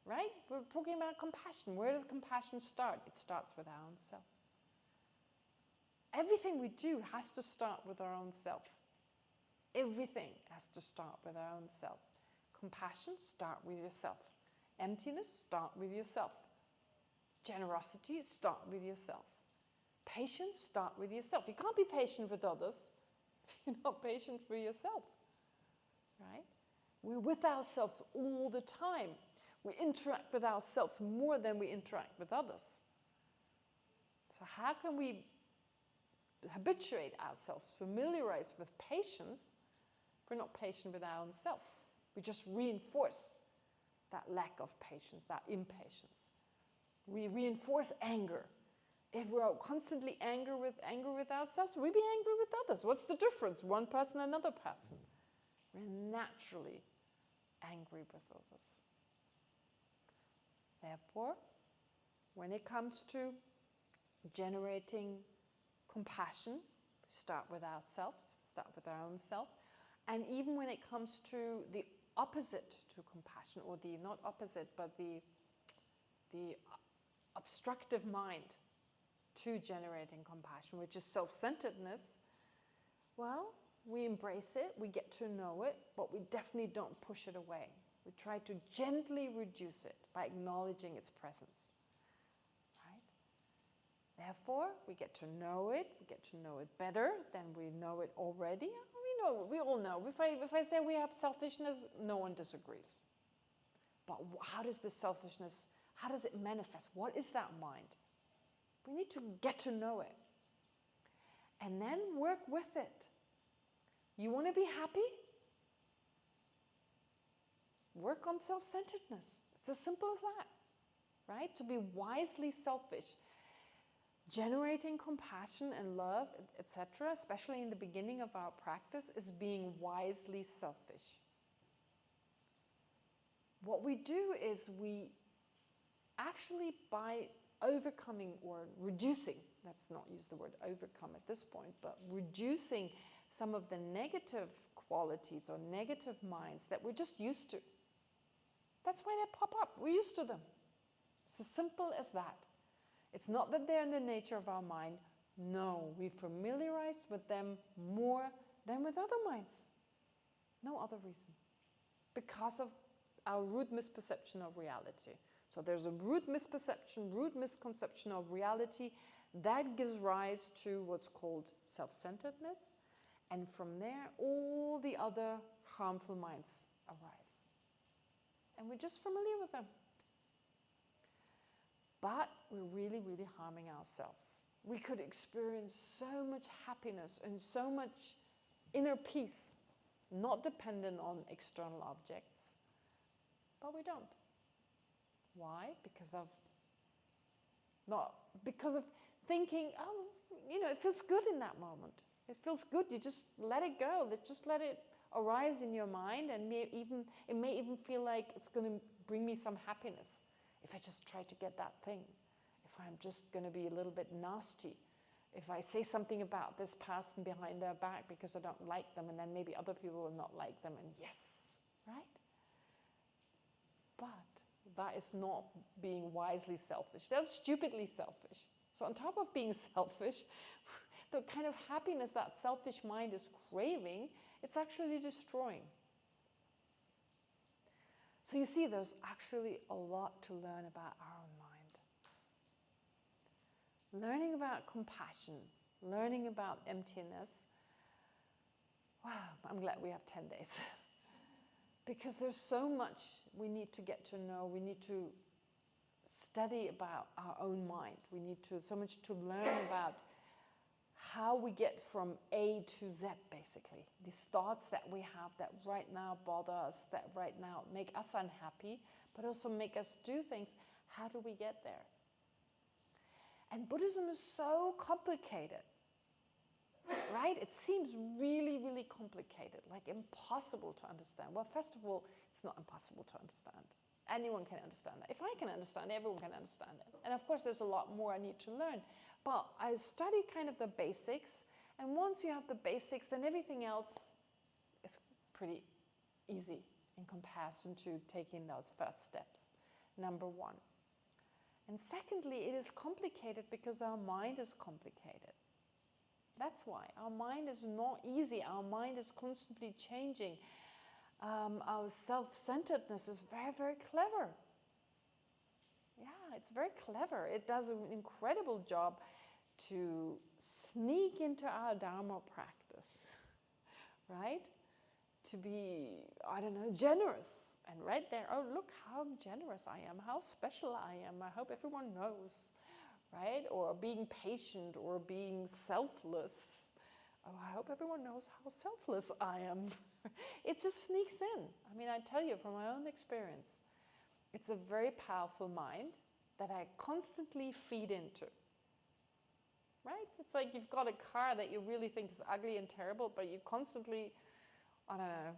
Right? We're talking about compassion. Where does compassion start? It starts with our own self. Everything we do has to start with our own self. Everything has to start with our own self. Compassion, start with yourself. Emptiness, start with yourself. Generosity, start with yourself. Patience, start with yourself. You can't be patient with others if you're not patient for yourself. Right? We're with ourselves all the time. We interact with ourselves more than we interact with others. So how can we habituate ourselves, familiarize with patience, if we're not patient with our own self? We just reinforce that lack of patience, that impatience. We reinforce anger. If we're constantly angry with ourselves, we'll be angry with others. What's the difference? One person, another person. We're naturally angry with others. Therefore, when it comes to generating compassion, we start with ourselves, start with our own self. And even when it comes to the opposite to compassion, or the, not opposite, but the obstructive mind to generating compassion, which is self-centeredness, well, we embrace it, we get to know it, but we definitely don't push it away. We try to gently reduce it by acknowledging its presence. Right? Therefore, we get to know it. We get to know it better than we know it already. We all know. If I say we have selfishness, no one disagrees. But how does this selfishness, how does it manifest? What is that mind? We need to get to know it. And then work with it. You want to be happy? Work on self-centeredness. It's as simple as that, right? To be wisely selfish. Generating compassion and love, etc., especially in the beginning of our practice, is being wisely selfish. What we do is we actually, by overcoming or reducing, let's not use the word overcome at this point, but reducing some of the negative qualities or negative minds that we're just used to. That's why they pop up. We're used to them. It's as simple as that. It's not that they're in the nature of our mind. No, we familiarize with them more than with other minds. No other reason. Because of our root misperception of reality. So there's a root misperception, root misconception of reality that gives rise to what's called self-centeredness. And from there, all the other harmful minds arise. And we're just familiar with them. But we're really, really harming ourselves. We could experience so much happiness and so much inner peace, not dependent on external objects. But we don't. Why? Because of thinking, oh, it feels good in that moment. It feels good. You just let it go. Just let it arise in your mind, and it may even feel like it's going to bring me some happiness if I just try to get that thing. If I'm just going to be a little bit nasty If I say something about this person behind their back because I don't like them, and then maybe other people will not like them, and yes, right? But that is not being wisely selfish. That's stupidly selfish. So on top of being selfish, the kind of happiness that selfish mind is craving, it's actually destroying. So you see, there's actually a lot to learn about our own mind. Learning about compassion, learning about emptiness. Wow, I'm glad we have 10 days. Because there's so much we need to get to know. We need to study about our own mind. We need to so much to learn about how we get from A to Z, basically. These thoughts that we have that right now bother us, that right now make us unhappy, but also make us do things. How do we get there? And Buddhism is so complicated, right? It seems really, really complicated, like impossible to understand. Well, first of all, it's not impossible to understand. Anyone can understand that. If I can understand it, everyone can understand it. And of course, there's a lot more I need to learn. But I studied kind of the basics, and once you have the basics, then everything else is pretty easy in comparison to taking those first steps, number one. And secondly, it is complicated because our mind is complicated. That's why. Our mind is not easy. Our mind is constantly changing. Our self-centeredness is very, very clever. Yeah, it's very clever. It does an incredible job to sneak into our Dharma practice, right? To be, I don't know, generous. And right there, oh, look how generous I am, how special I am. I hope everyone knows, right? Or being patient or being selfless. Oh, I hope everyone knows how selfless I am. It just sneaks in. I mean, I tell you from my own experience, it's a very powerful mind that I constantly feed into, right? It's like you've got a car that you really think is ugly and terrible, but you constantly, I don't know,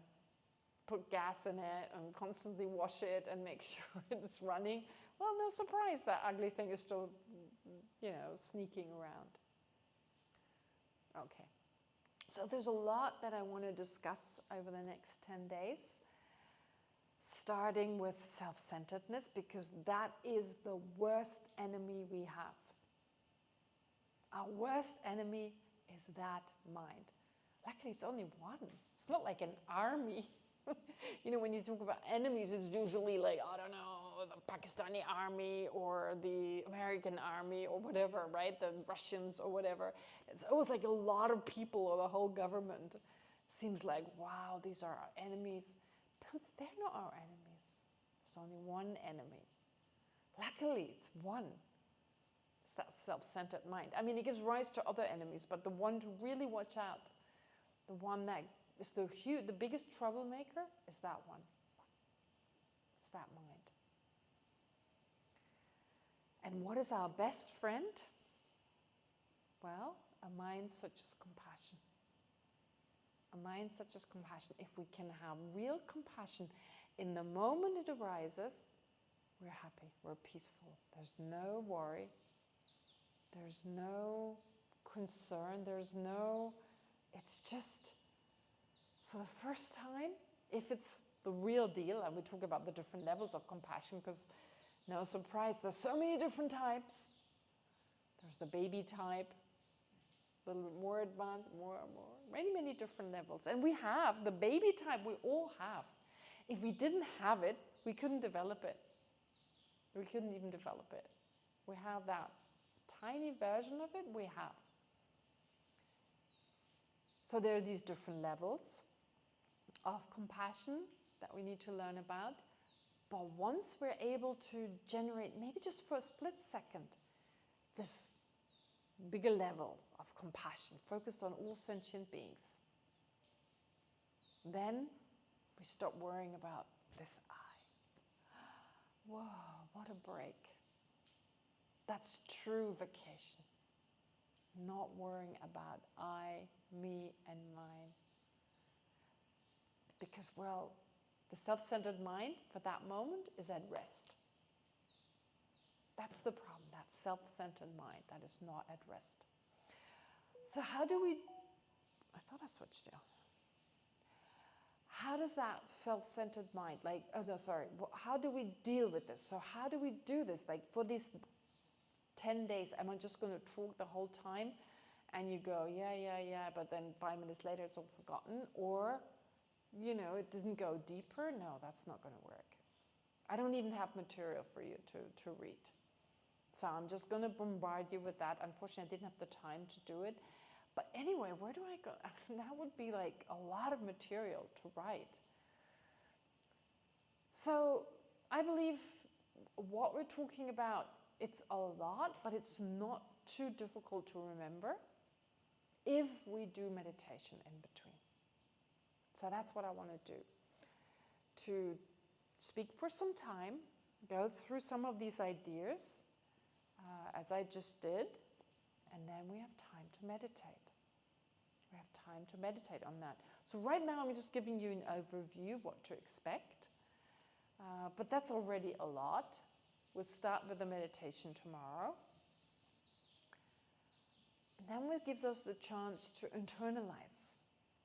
put gas in it and constantly wash it and make sure it's running. Well, no surprise that ugly thing is still, sneaking around. Okay. So there's a lot that I want to discuss over the next 10 days, starting with self-centeredness, because that is the worst enemy we have. Our worst enemy is that mind. Luckily, it's only one. It's not like an army. When you talk about enemies, it's usually like, I don't know, the Pakistani army or the American army or whatever, right? The Russians or whatever. It's always like a lot of people or the whole government. It seems like, wow, these are our enemies. They're not our enemies. There's only one enemy. Luckily, it's one. It's that self-centered mind. I mean, it gives rise to other enemies, but the one to really watch out, the one that is the biggest troublemaker is that one. It's that mind. And what is our best friend? Well, a mind such as compassion. A mind such as compassion. If we can have real compassion in the moment it arises, we're happy, we're peaceful. There's no worry. There's no concern. It's just, for the first time, if it's the real deal, and we talk about the different levels of compassion, because no surprise, there's so many different types. There's the baby type, a little bit more advanced, more, many, many different levels. And we have the baby type, we all have. If we didn't have it, we couldn't develop it. We couldn't even develop it. We have that tiny version of it, we have. So there are these different levels of compassion that we need to learn about. But once we're able to generate, maybe just for a split second, this bigger level of compassion focused on all sentient beings, then we stop worrying about this I. Whoa, what a break. That's true vacation. Not worrying about I, me, and mine. Because, well, the self-centered mind for that moment is at rest. That's the problem, that self-centered mind that is not at rest. So how do we, I thought I switched now. How does that self-centered mind, like, oh no, sorry, how do we deal with this? So how do we do this? Like for these 10 days, am I just going to talk the whole time? And you go, yeah, but then 5 minutes later it's all forgotten. Or, you know, it didn't go deeper. No, that's not going to work. I don't even have material for you to read. So I'm just going to bombard you with that. Unfortunately, I didn't have the time to do it. But anyway, where do I go? That would be like a lot of material to write. So I believe what we're talking about, it's a lot, but it's not too difficult to remember if we do meditation in between. So that's what I want to do. To speak for some time, go through some of these ideas, as I just did, and then we have time to meditate. We have time to meditate on that. So right now I'm just giving you an overview of what to expect, but that's already a lot. We'll start with the meditation tomorrow. And then it gives us the chance to internalize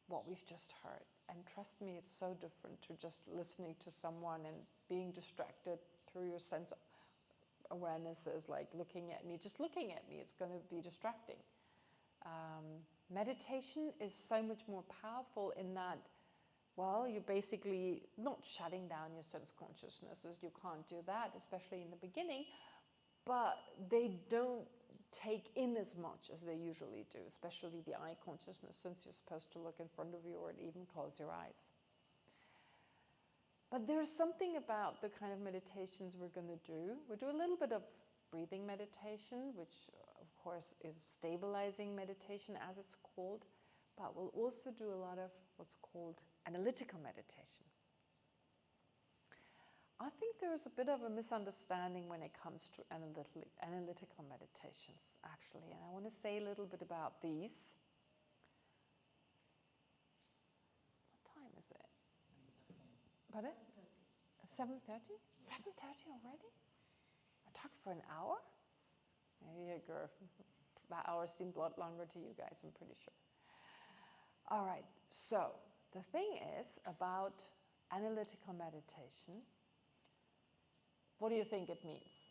what we've just heard. And trust me, it's so different to just listening to someone and being distracted through your sense of awarenesses, like looking at me. Just looking at me, it's going to be distracting. Meditation is so much more powerful in that, well, you're basically not shutting down your sense consciousnesses. You can't do that, especially in the beginning. But they don't take in as much as they usually do, especially the eye consciousness, since you're supposed to look in front of you or even close your eyes. But there's something about the kind of meditations we're going to do. We'll do a little bit of breathing meditation, which of course is stabilizing meditation as it's called, but we'll also do a lot of what's called analytical meditation. I think there is a bit of a misunderstanding when it comes to analytical meditations, actually, and I want to say a little bit about these. What time is it? Pardon? 7:30? 7:30 already? I talked for an hour? Yeah, girl. That hour seemed a lot longer to you guys, I'm pretty sure. All right, so the thing is about analytical meditation. What do you think it means?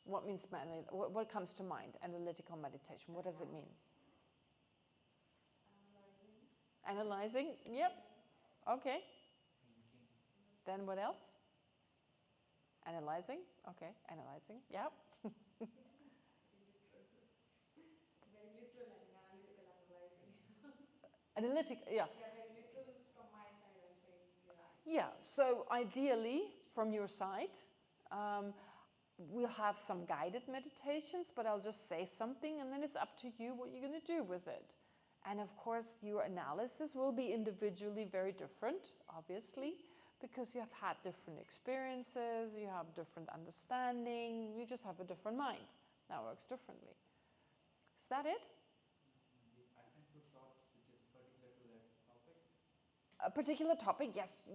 What means what comes to mind? Analytical meditation. What does it mean? Analyzing? Yep. Okay. Then what else? Analyzing? Okay, analyzing. Yep. Very literal and analytical analyzing. Analytic, yeah. Yeah, very literal from my side, I'm saying. Yeah, so ideally, from your side, we'll have some guided meditations, but I'll just say something and then it's up to you what you're going to do with it. And of course, your analysis will be individually very different, obviously, because you have had different experiences, you have different understanding, you just have a different mind that works differently. Is that it? I can put thoughts which is particular to that topic. A particular topic? Yes.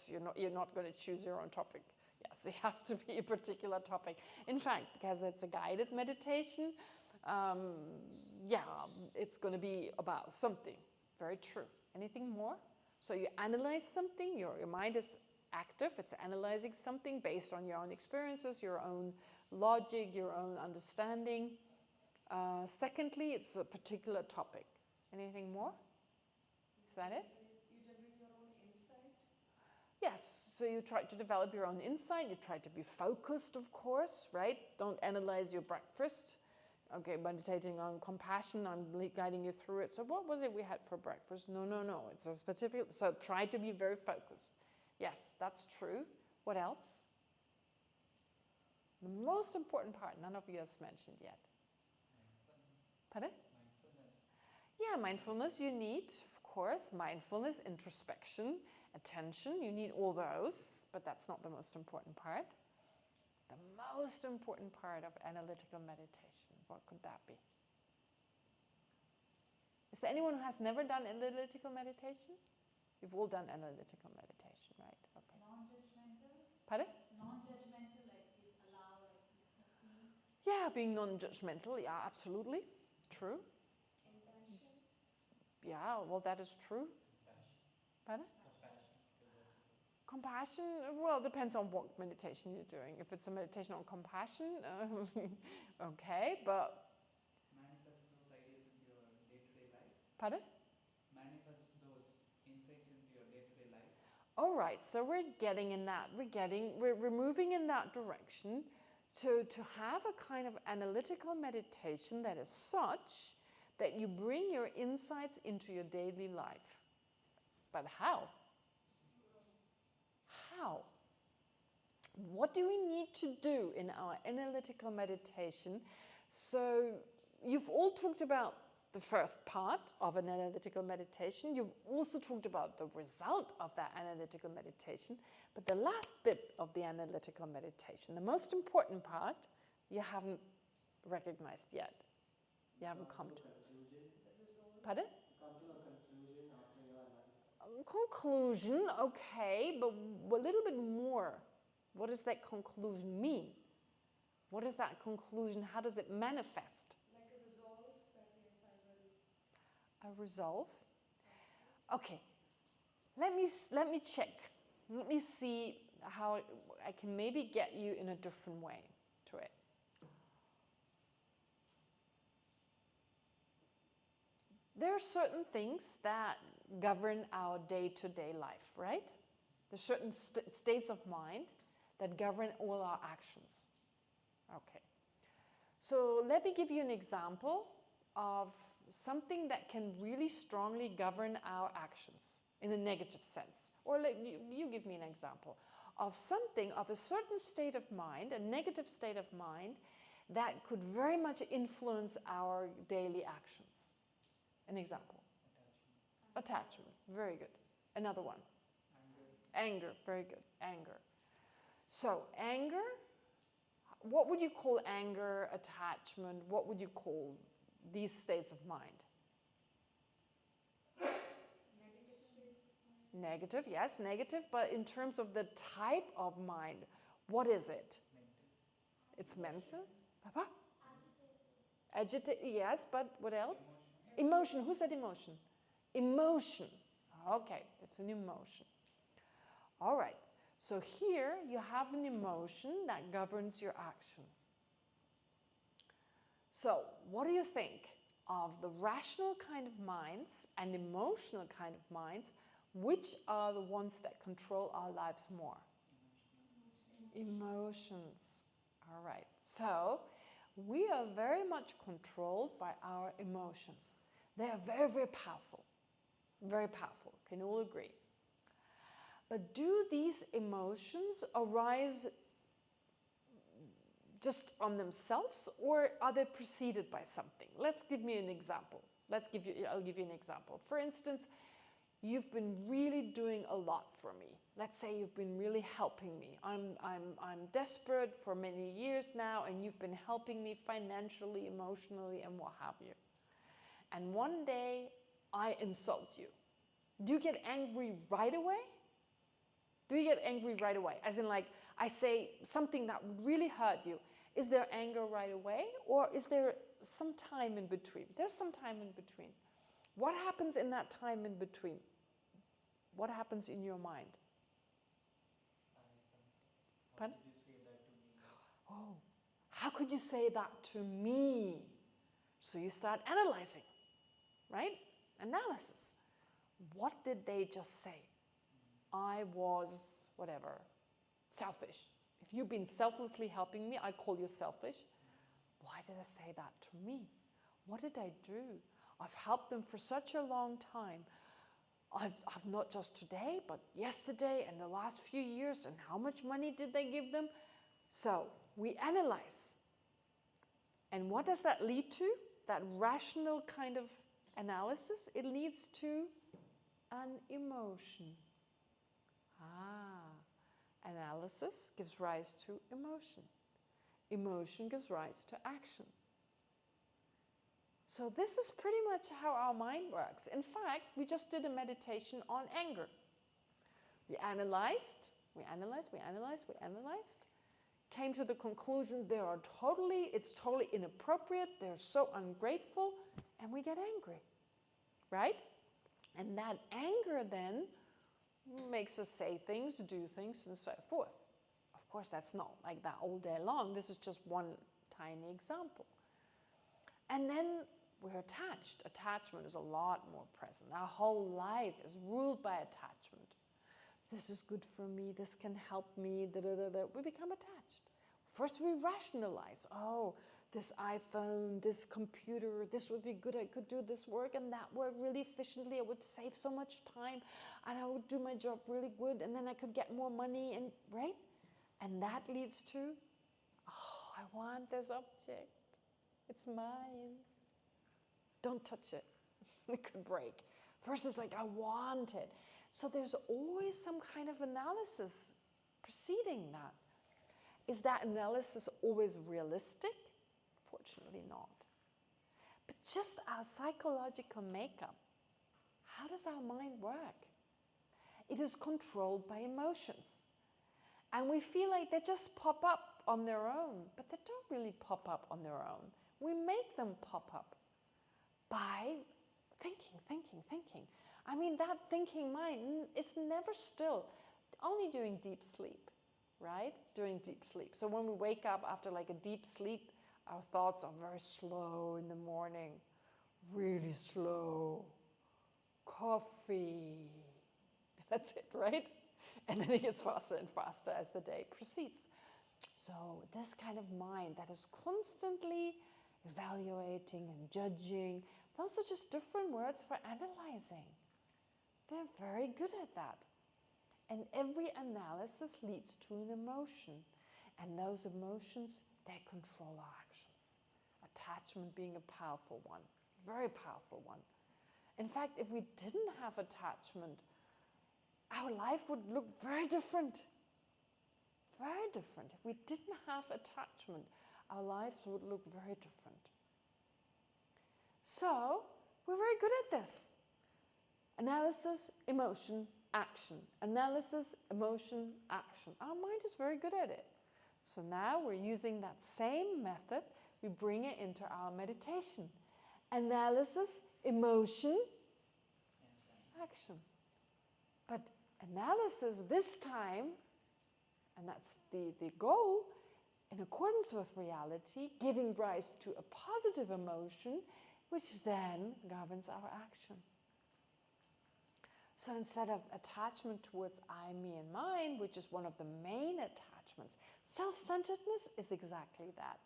You're not going to choose your own topic. Yes, it has to be a particular topic. In fact, because it's a guided meditation, it's going to be about something. Very true. Anything more? So you analyze something, your mind is active, it's analyzing something based on your own experiences, your own logic, your own understanding. Secondly, it's a particular topic. Anything more? Is that it? You generate your own insight. Yes, so you try to develop your own insight, you try to be focused, of course, right? Don't analyze your breakfast. Okay, meditating on compassion, I'm guiding you through it. So what was it we had for breakfast? No, it's a specific, so try to be very focused. Yes, that's true. What else? The most important part, none of you has mentioned yet. Pardon? Mindfulness. Yeah, mindfulness you need, of course. Mindfulness, introspection, attention, you need all those, but that's not the most important part. The most important part of analytical meditation, what could that be? Is there anyone who has never done analytical meditation? You've all done analytical meditation, right? Okay. Non-judgmental? Pardon? Non-judgmental, like you allow, like you see Yeah, being non-judgmental, yeah, absolutely. True. Yeah, well, that is true. Pardon? Compassion, well, it depends on what meditation you're doing. If it's a meditation on compassion, okay, but... Manifest those ideas into your day-to-day life. Pardon? Manifest those insights into your day-to-day life. All right, so we're moving in that direction to have a kind of analytical meditation that is such that you bring your insights into your daily life. But how? How? What do we need to do in our analytical meditation? So you've all talked about the first part of an analytical meditation. You've also talked about the result of that analytical meditation. But the last bit of the analytical meditation, the most important part, you haven't recognized yet. You haven't come to. Pardon? Come to a conclusion after your analysis. Conclusion, okay, but a little bit more. What does that conclusion mean? What is that conclusion? How does it manifest? Like a resolve that yes, I will. A resolve? Okay, let me check. Let me see how I can maybe get you in a different way to it. There are certain things that govern our day-to-day life, right? There's certain states of mind that govern all our actions. Okay. So let me give you an example of something that can really strongly govern our actions in a negative sense. Or you give me an example of something, of a certain state of mind, a negative state of mind, that could very much influence our daily actions. An example. Attachment. Very good. Another one. Anger. Very good. Anger. So anger, what would you call anger, attachment? What would you call these states of mind? Negative, yes, negative. But in terms of the type of mind, what is it? It's mental. Papa? Agitated, yes, but what else? Emotion. Who said emotion? Emotion. Okay, it's an emotion. All right. So here you have an emotion that governs your action. So what do you think of the rational kind of minds and emotional kind of minds? Which are the ones that control our lives more? Emotions. All right. So we are very much controlled by our emotions. They are very, very powerful. Very powerful. Can you all agree? But do these emotions arise just on themselves, or are they preceded by something? Let's give me an example. I'll give you an example. For instance, you've been really doing a lot for me. Let's say you've been really helping me. I'm desperate for many years now, and you've been helping me financially, emotionally, and what have you. And one day, I insult you. Do you get angry right away? Do you get angry right away? As in, like, I say something that would really hurt you. Is there anger right away? Or is there some time in between? There's some time in between. What happens in that time in between? What happens in your mind? Pardon? Did you say that to me? Oh, how could you say that to me? So you start analyzing, right? Analysis. What did they just say? I was, whatever, selfish. If you've been selflessly helping me, I call you selfish. Why did I say that to me? What did I do? I've helped them for such a long time. I've not just today, but yesterday and the last few years, and how much money did they give them? So we analyze. And what does that lead to? That rational kind of analysis? It leads to an emotion. Analysis gives rise to emotion. Emotion gives rise to action. So this is pretty much how our mind works. In fact, we just did a meditation on anger. We analyzed, came to the conclusion it's totally inappropriate, they're so ungrateful, and we get angry, right? And that anger then makes us say things, do things, and so forth. Of course, that's not like that all day long. This is just one tiny example. And then we're attached. Attachment is a lot more present. Our whole life is ruled by attachment. This is good for me. This can help me. Da, da, da, da. We become attached. First, we rationalize. Oh, this iPhone, this computer, this would be good. I could do this work and that work really efficiently. I would save so much time, and I would do my job really good, and then I could get more money, and right? And that leads to, oh, I want this object. It's mine. Don't touch it. It could break. Versus like, I want it. So there's always some kind of analysis preceding that. Is that analysis always realistic? Fortunately not. But just our psychological makeup, how does our mind work? It is controlled by emotions. And we feel like they just pop up on their own, but they don't really pop up on their own. We make them pop up by thinking, thinking, thinking. I mean, that thinking mind is never still, only during deep sleep, right? During deep sleep. So when we wake up after like a deep sleep, our thoughts are very slow in the morning, really slow. Coffee. That's it, right? And then it gets faster and faster as the day proceeds. So this kind of mind that is constantly evaluating and judging, those are just different words for analyzing. They're very good at that. And every analysis leads to an emotion. And those emotions, they control our actions. Attachment being a powerful one, very powerful one. In fact, if we didn't have attachment, our life would look very different. Very different. If we didn't have attachment, our lives would look very different. So, we're very good at this. Analysis, emotion, action. Analysis, emotion, action. Our mind is very good at it. So now we're using that same method. We bring it into our meditation. Analysis, emotion, action. But analysis this time, and that's the goal, in accordance with reality, giving rise to a positive emotion, which then governs our action. So instead of attachment towards I, me, and mine, which is one of the main attachments, self-centeredness is exactly that.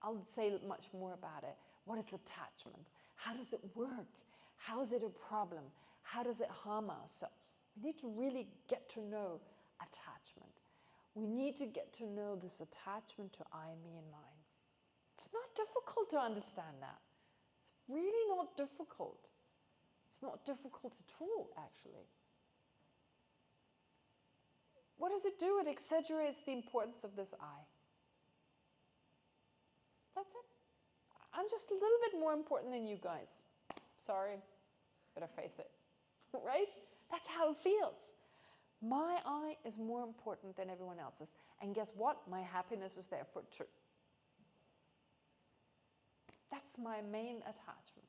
I'll say much more about it. What is attachment? How does it work? How is it a problem? How does it harm ourselves? We need to really get to know attachment. We need to get to know this attachment to I, me, and mine. It's not difficult to understand that. It's really not difficult. It's not difficult at all, actually. What does it do? It exaggerates the importance of this I. That's it. I'm just a little bit more important than you guys. Sorry, better face it. Right? That's how it feels. My I is more important than everyone else's. And guess what? My happiness is there for too. That's my main attachment.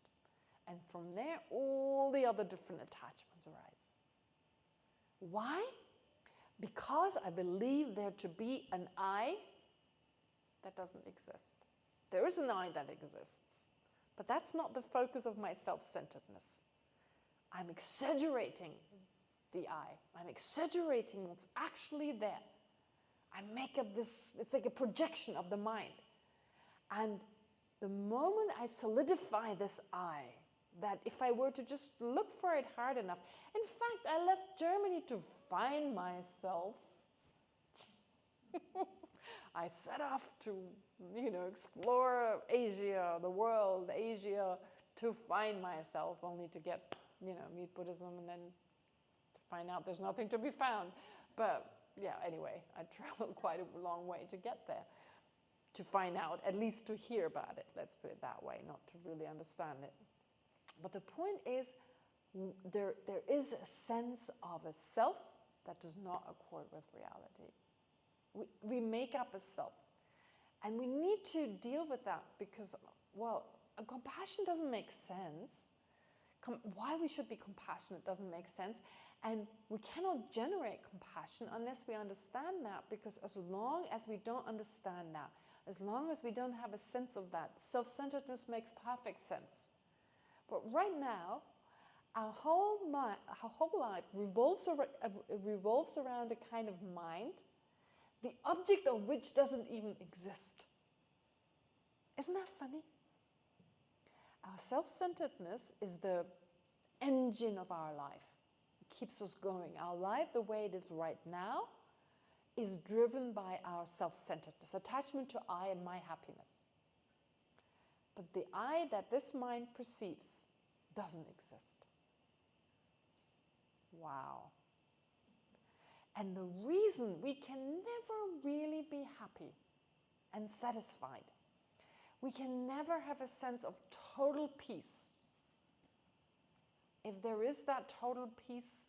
And from there, all the other different attachments arise. Why? Because I believe there to be an I that doesn't exist. There is an I that exists, but that's not the focus of my self-centeredness. I'm exaggerating the I. I'm exaggerating what's actually there. I make up this, it's like a projection of the mind. And the moment I solidify this I, that if I were to just look for it hard enough, in fact, I left Germany to find myself. I set off to, explore Asia, the world, Asia, to find myself, only to get, meet Buddhism and then to find out there's nothing to be found. But yeah, anyway, I traveled quite a long way to get there, to find out, at least to hear about it, let's put it that way, not to really understand it. But the point is, there is a sense of a self that does not accord with reality. We make up a self. And we need to deal with that because, well, compassion doesn't make sense. why we should be compassionate doesn't make sense. And we cannot generate compassion unless we understand that, because as long as we don't understand that, as long as we don't have a sense of that, self-centeredness makes perfect sense. But right now, our whole life revolves around a kind of mind, the object of which doesn't even exist. Isn't that funny? Our self-centeredness is the engine of our life. It keeps us going. Our life, the way it is right now, is driven by our self-centeredness, attachment to I and my happiness. But the I that this mind perceives doesn't exist. Wow. And the reason we can never really be happy and satisfied, we can never have a sense of total peace. If there is that total peace,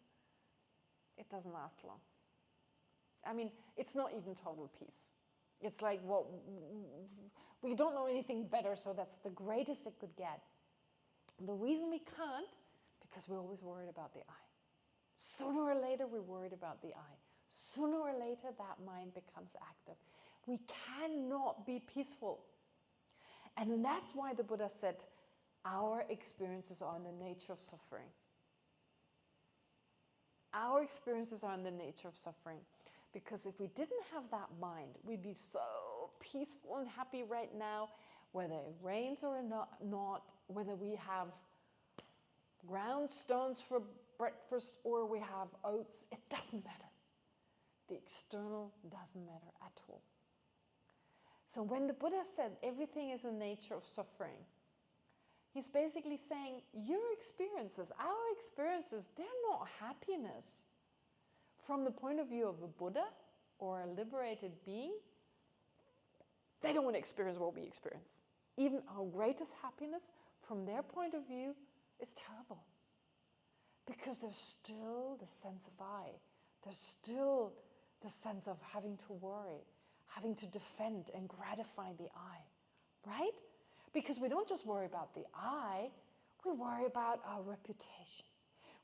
it doesn't last long. I mean, it's not even total peace. It's like, well, we don't know anything better, so that's the greatest it could get. The reason we can't, because we're always worried about the I. Sooner or later, we're worried about the I. Sooner or later, that mind becomes active. We cannot be peaceful. And that's why the Buddha said, our experiences are in the nature of suffering. Our experiences are in the nature of suffering. Because if we didn't have that mind, we'd be so peaceful and happy right now, whether it rains or not, whether we have ground stones for breakfast or we have oats, it doesn't matter. The external doesn't matter at all. So when the Buddha said everything is in the nature of suffering, he's basically saying your experiences, our experiences, they're not happiness. From the point of view of a Buddha or a liberated being, they don't want to experience what we experience. Even our greatest happiness, from their point of view, is terrible. Because there's still the sense of I. There's still the sense of having to worry, having to defend and gratify the I, right? Because we don't just worry about the I, we worry about our reputation.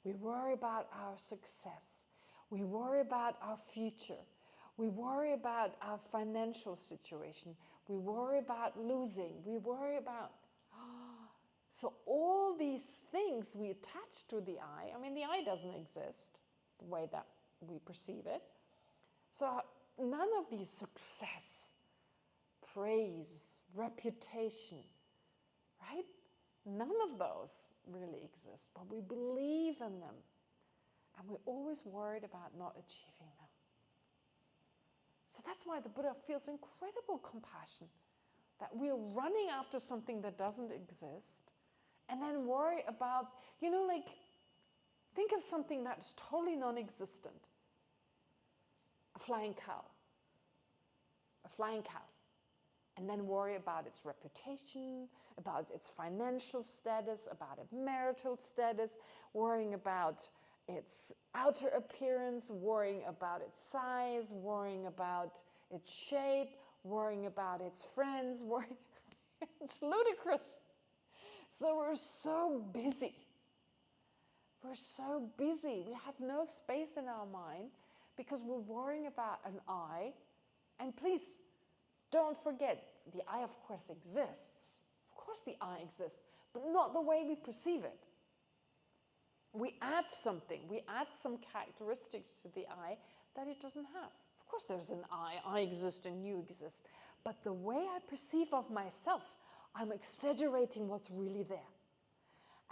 We worry about our success. We worry about our future. We worry about our financial situation. We worry about losing. We worry about... So all these things we attach to the I mean, the I doesn't exist the way that we perceive it. So none of these success, praise, reputation, right? None of those really exist, but we believe in them. And we're always worried about not achieving them. So that's why the Buddha feels incredible compassion, that we're running after something that doesn't exist, and then worry about, like, think of something that's totally non-existent. A flying cow. A flying cow. And then worry about its reputation, about its financial status, about its marital status, worrying about its outer appearance, worrying about its size, worrying about its shape, worrying about its friends, It's ludicrous. So we're so busy. We're so busy. We have no space in our mind because we're worrying about an I. And please, don't forget, the I of course exists. Of course the I exists, but not the way we perceive it. We add something, we add some characteristics to the I that it doesn't have. Of course there's an I exist and you exist. But the way I perceive of myself, I'm exaggerating what's really there.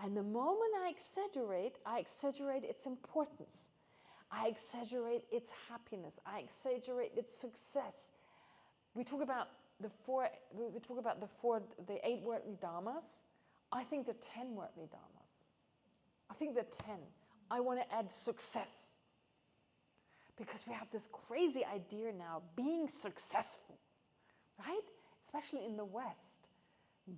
And the moment I exaggerate its importance. I exaggerate its happiness. I exaggerate its success. We talk about the 8 worldly dharmas. I think the 10 worldly dharmas. I think the 10. I want to add success. Because we have this crazy idea now, being successful, right? Especially in the West,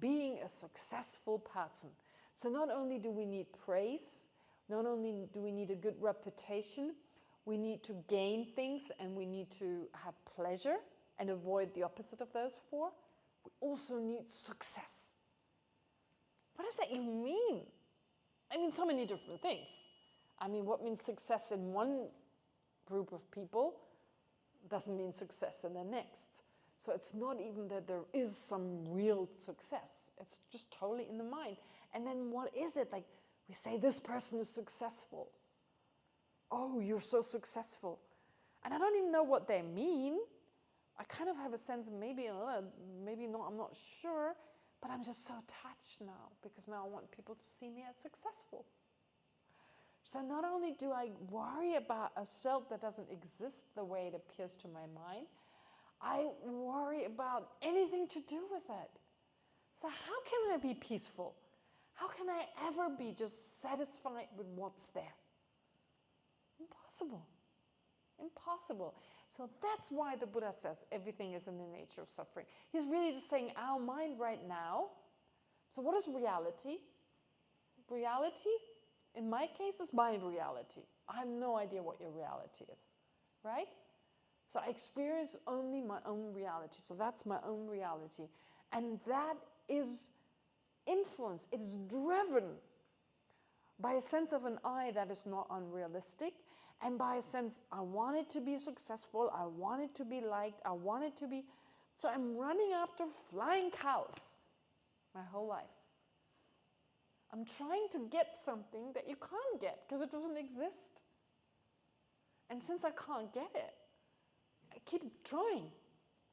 being a successful person. So not only do we need praise, not only do we need a good reputation, we need to gain things and we need to have pleasure and avoid the opposite of those four. We also need success. What does that even mean? I mean, so many different things. I mean, what means success in one group of people doesn't mean success in the next. So it's not even that there is some real success. It's just totally in the mind. And then what is it? Like, we say this person is successful. Oh, you're so successful. And I don't even know what they mean. I kind of have a sense, maybe not, I'm not sure, but I'm just so touched now because now I want people to see me as successful. So not only do I worry about a self that doesn't exist the way it appears to my mind, I worry about anything to do with it. So how can I be peaceful? How can I ever be just satisfied with what's there? Impossible. Impossible. So that's why the Buddha says everything is in the nature of suffering. He's really just saying our mind right now. So what is reality? Reality, in my case, is my reality. I have no idea what your reality is, right? So I experience only my own reality. So that's my own reality. And that is influenced, it's driven by a sense of an I that is not unrealistic, and by a sense, I want it to be successful, I want it to be liked, I want it to be... So I'm running after flying cows my whole life. I'm trying to get something that you can't get because it doesn't exist. And since I can't get it, I keep trying.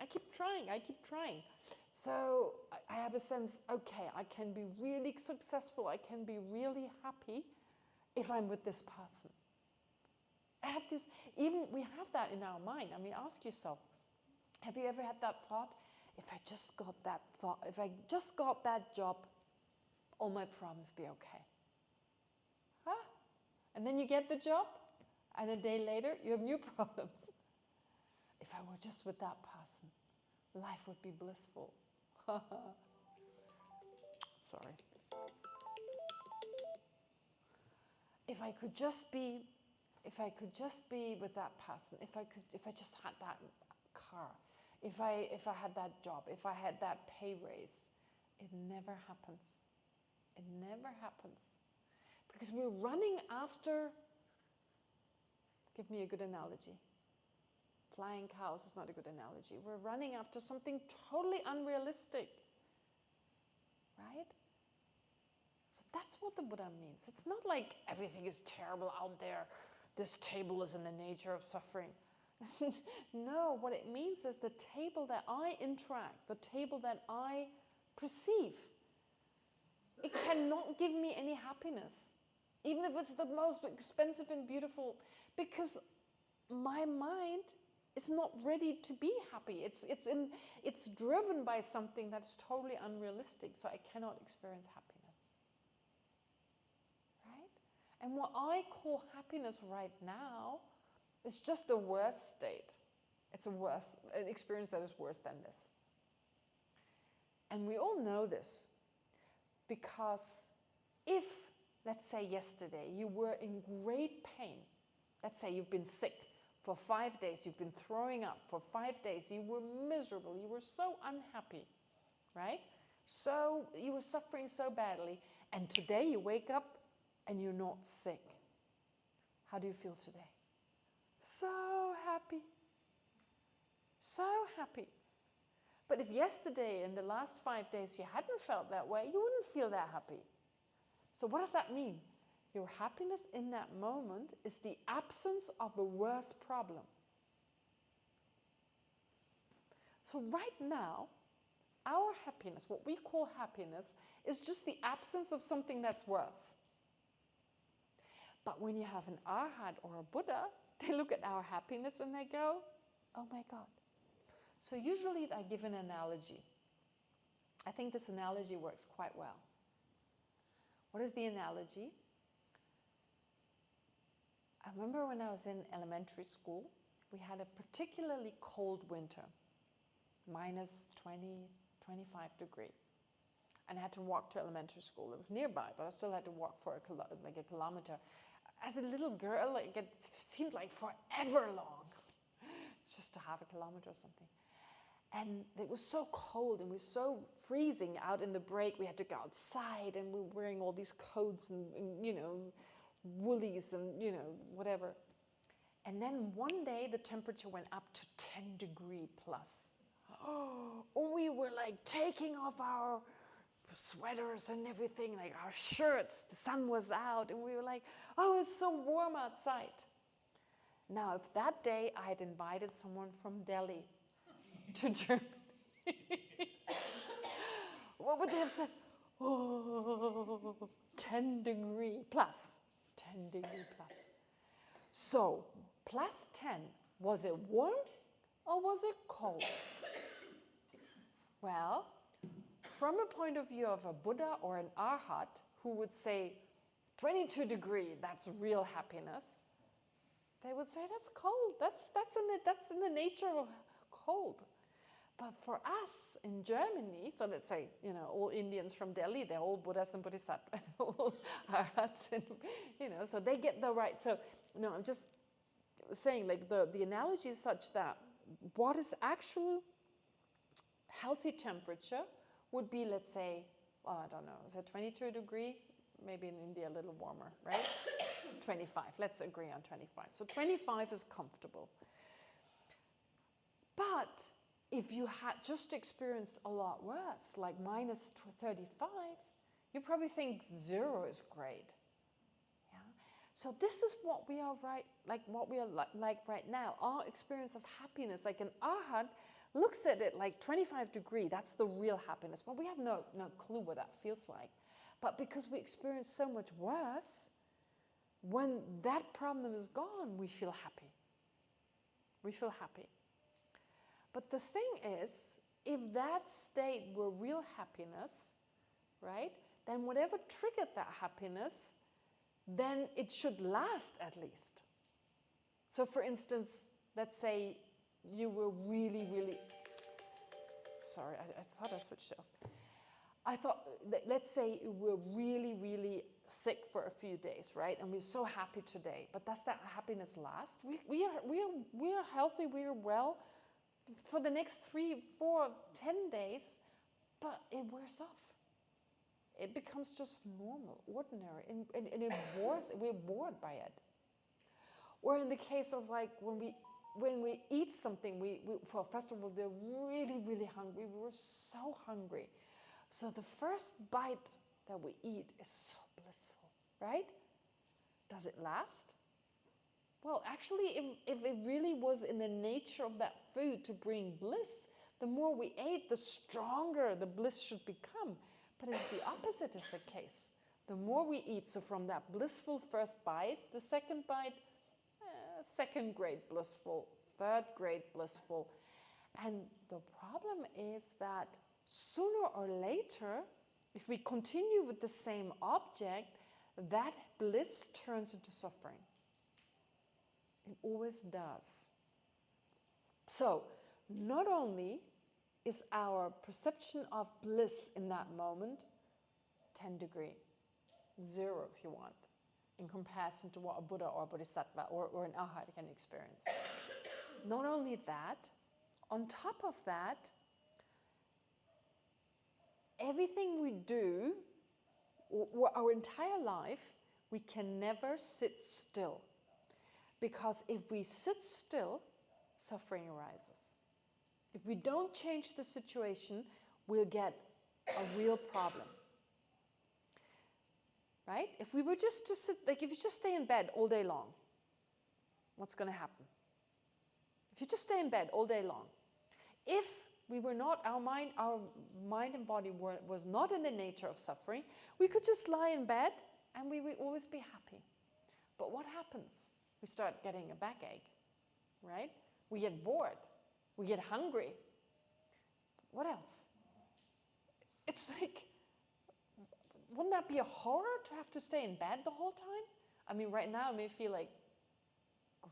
I keep trying. So I have a sense, okay, I can be really successful, I can be really happy if I'm with this person. I have this, even we have that in our mind. I mean, ask yourself, have you ever had that thought? If I just got that thought, if I just got that job, all my problems be okay. Huh? And then you get the job, and a day later, you have new problems. If I were just with that person, life would be blissful. Sorry. If I could just be with that person, if I just had that car, if I had that job, if I had that pay raise, it never happens. It never happens. Because we're running after, give me a good analogy. Flying cows is not a good analogy. We're running after something totally unrealistic, right? So that's what the Buddha means. It's not like everything is terrible out there. This table is in the nature of suffering. No, what it means is the table that I interact, the table that I perceive, it cannot give me any happiness, even if it's the most expensive and beautiful, because my mind is not ready to be happy. It's driven by something that's totally unrealistic, so I cannot experience happiness. Right? And what I call happiness right now is just the worst state. It's an experience that is worse than this. And we all know this, because if, let's say yesterday, you were in great pain, let's say you've been sick for 5 days, you've been throwing up for 5 days, you were miserable, you were so unhappy, right? So you were suffering so badly, and today you wake up and you're not sick. How do you feel today? So happy. So happy. But if yesterday, in the last 5 days, you hadn't felt that way, you wouldn't feel that happy. So what does that mean? Your happiness in that moment is the absence of the worst problem. So right now, our happiness, what we call happiness, is just the absence of something that's worse. But when you have an arhat or a Buddha, they look at our happiness and they go, oh my God. So usually I give an analogy. I think this analogy works quite well. What is the analogy? I remember when I was in elementary school, we had a particularly cold winter, minus 20, 25 degrees. And I had to walk to elementary school. It was nearby, but I still had to walk for a kilometer. As a little girl, it seemed like forever long. It's just a half a kilometer or something. And it was so cold and we were so freezing out in the break. We had to go outside and we were wearing all these coats and you know, woolies and, you know, whatever. And then one day the temperature went up to 10 degree plus. Oh, we were like taking off our sweaters and everything, like our shirts, the sun was out, and we were like, oh, it's so warm outside. Now, if that day I had invited someone from Delhi to Germany, what would they have said? Oh, 10 degree plus, 10 degree plus. So, plus 10, was it warm or was it cold? Well, from a point of view of a Buddha or an Arhat who would say 22 degree, that's real happiness, they would say that's cold. That's in the nature of cold. But for us in Germany, so let's say, you know, all Indians from Delhi, they're all Buddhas and Bodhisattvas, all Arhats, and, you know, so they get the right. So, no, I'm just saying, like, the analogy is such that what is actual healthy temperature would be, let's say, well, I don't know, is it 22 degree? Maybe in India a little warmer, right? 25, let's agree on 25. So 25 is comfortable. But if you had just experienced a lot worse, like minus 35, you probably think 0 is great. Yeah? So this is what we are like right now. Our experience of happiness, like an Arhat, looks at it like 25 degree, that's the real happiness. But we have no clue what that feels like. But because we experience so much worse, when that problem is gone, we feel happy. We feel happy. But the thing is, if that state were real happiness, right, then whatever triggered that happiness, then it should last at least. So for instance, let's say you were really, sorry, I thought I switched it off. I thought, let's say you were really sick for a few days, right? And we're so happy today, but does that happiness last? We are healthy, we are well for the next 3, 4, 10 days, but it wears off. It becomes just normal, ordinary, and we're bored by it. Or in the case of like when we eat something, well, first of all, they're really hungry. We were so hungry. So the first bite that we eat is so blissful, right? Does it last? Well, actually, if it really was in the nature of that food to bring bliss, the more we ate, the stronger the bliss should become. But it's the opposite is the case. The more we eat, so from that blissful first bite, the second bite, second grade blissful, third grade blissful. And the problem is that sooner or later, if we continue with the same object, that bliss turns into suffering. It always does. So, not only is our perception of bliss in that moment 10 degree, 0 if you want, in comparison to what a Buddha or a Bodhisattva or an Arhat can experience. Not only that, on top of that, everything we do, or our entire life, we can never sit still. Because if we sit still, suffering arises. If we don't change the situation, we'll get a real problem. Right? If we were just to sit, like if you just stay in bed all day long, what's going to happen? If you just stay in bed all day long, if we were not, our mind and body was not in the nature of suffering, we could just lie in bed and we would always be happy. But what happens? We start getting a backache, right? We get bored. We get hungry. What else? It's like, wouldn't that be a horror to have to stay in bed the whole time? I mean, right now it may feel like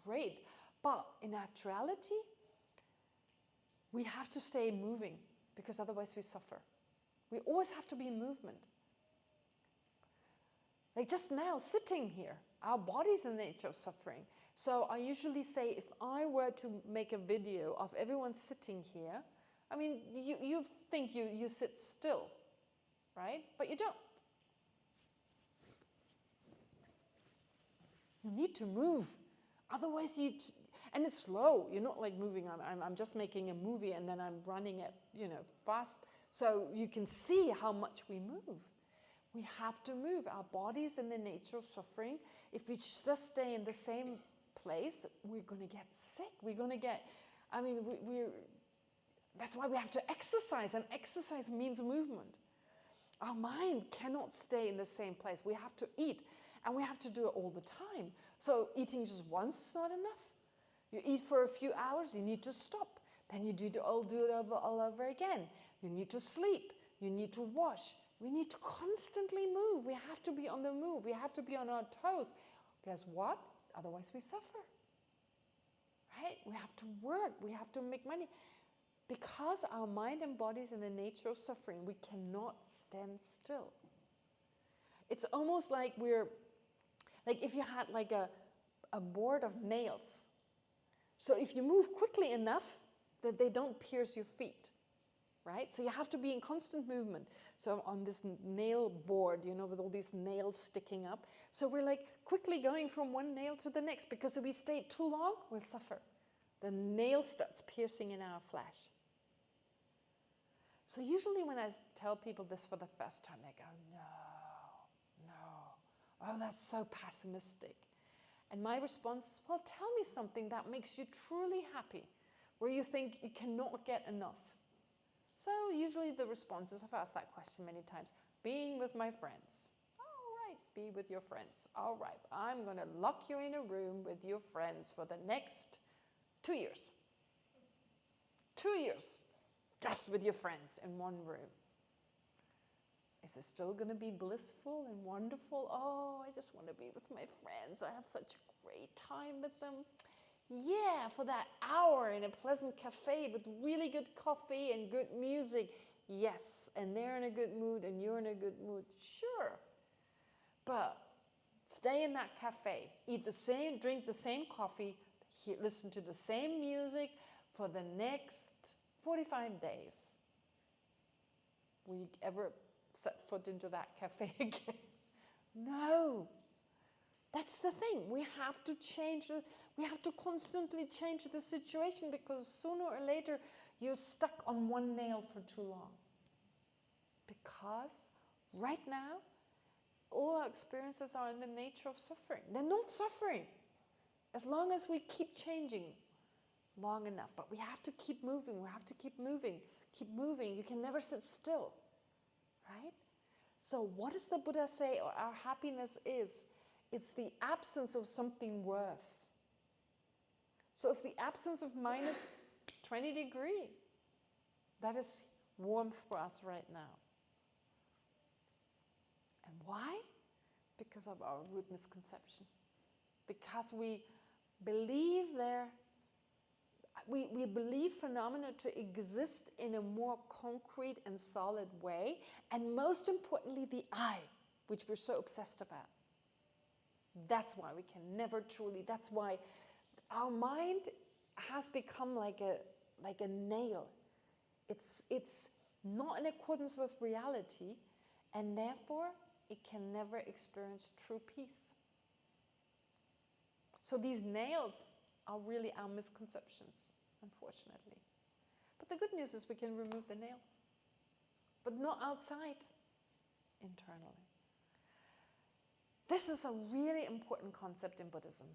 great, but in actuality, we have to stay moving because otherwise we suffer. We always have to be in movement. Like just now, sitting here, our body's in the nature of suffering. So I usually say if I were to make a video of everyone sitting here, I mean, you think you sit still, right? But you don't. You need to move. Otherwise, and it's slow. You're not like moving. I'm just making a movie and then I'm running it, fast. So you can see how much we move. We have to move. Our body's in the nature of suffering. If we just stay in the same place, we're going to get sick. We're going to get, that's why we have to exercise, and exercise means movement. Our mind cannot stay in the same place. We have to eat, and we have to do it all the time. So eating just once is not enough. You eat for a few hours, you need to stop. Then you do it all over again. You need to sleep. You need to wash. We need to constantly move. We have to be on the move. We have to be on our toes. Guess what? Otherwise we suffer. Right? We have to work. We have to make money. Because our mind and body is in the nature of suffering, we cannot stand still. It's almost like if you had like a board of nails. So if you move quickly enough that they don't pierce your feet, right? So you have to be in constant movement. So on this nail board, with all these nails sticking up. So we're like quickly going from one nail to the next, because if we stay too long, we'll suffer. The nail starts piercing in our flesh. So usually when I tell people this for the first time, they go, no, oh, that's so pessimistic. And my response is, well, tell me something that makes you truly happy, where you think you cannot get enough. So usually the response is, I've asked that question many times, being with my friends. All right, be with your friends. All right, I'm going to lock you in a room with your friends for the next 2 years. 2 years, just with your friends in one room. Is it still going to be blissful and wonderful? Oh, I just want to be with my friends. I have such a great time with them. Yeah, for that hour in a pleasant cafe with really good coffee and good music. Yes, and they're in a good mood and you're in a good mood. Sure. But stay in that cafe, eat the same, drink the same coffee, listen to the same music for the next 45 days. Will you ever set foot into that cafe again? No. That's the thing. We have to change. We have to constantly change the situation, because sooner or later you're stuck on one nail for too long. Because right now, all our experiences are in the nature of suffering. They're not suffering as long as we keep changing long enough. But we have to keep moving. We have to keep moving. Keep moving. You can never sit still. Right? So what does the Buddha say our happiness is? It's the absence of something worse. So it's the absence of minus 20 degrees. That is warmth for us right now. And why? Because of our root misconception. Because we believe we believe phenomena to exist in a more concrete and solid way. And most importantly, the I, which we're so obsessed about. That's why we can never truly, that's why our mind has become like a nail. It's not in accordance with reality, and therefore it can never experience true peace. So these nails are really our misconceptions, unfortunately. But the good news is we can remove the nails, but not outside, internally. This is a really important concept in Buddhism.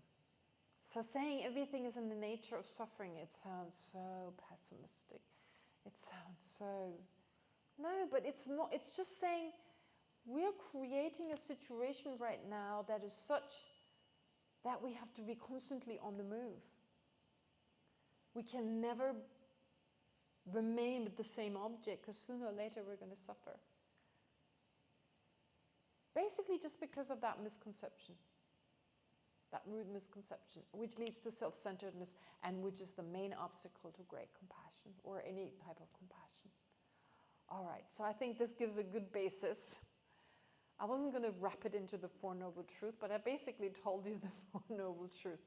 So saying everything is in the nature of suffering, it sounds so pessimistic. It sounds so... No, but it's not. It's just saying we're creating a situation right now that is such that we have to be constantly on the move. We can never remain with the same object, because sooner or later we're going to suffer. Basically just because of that misconception, that root misconception, which leads to self-centeredness and which is the main obstacle to great compassion or any type of compassion. All right, so I think this gives a good basis. I wasn't going to wrap it into the Four Noble Truths, but I basically told you the Four Noble Truths.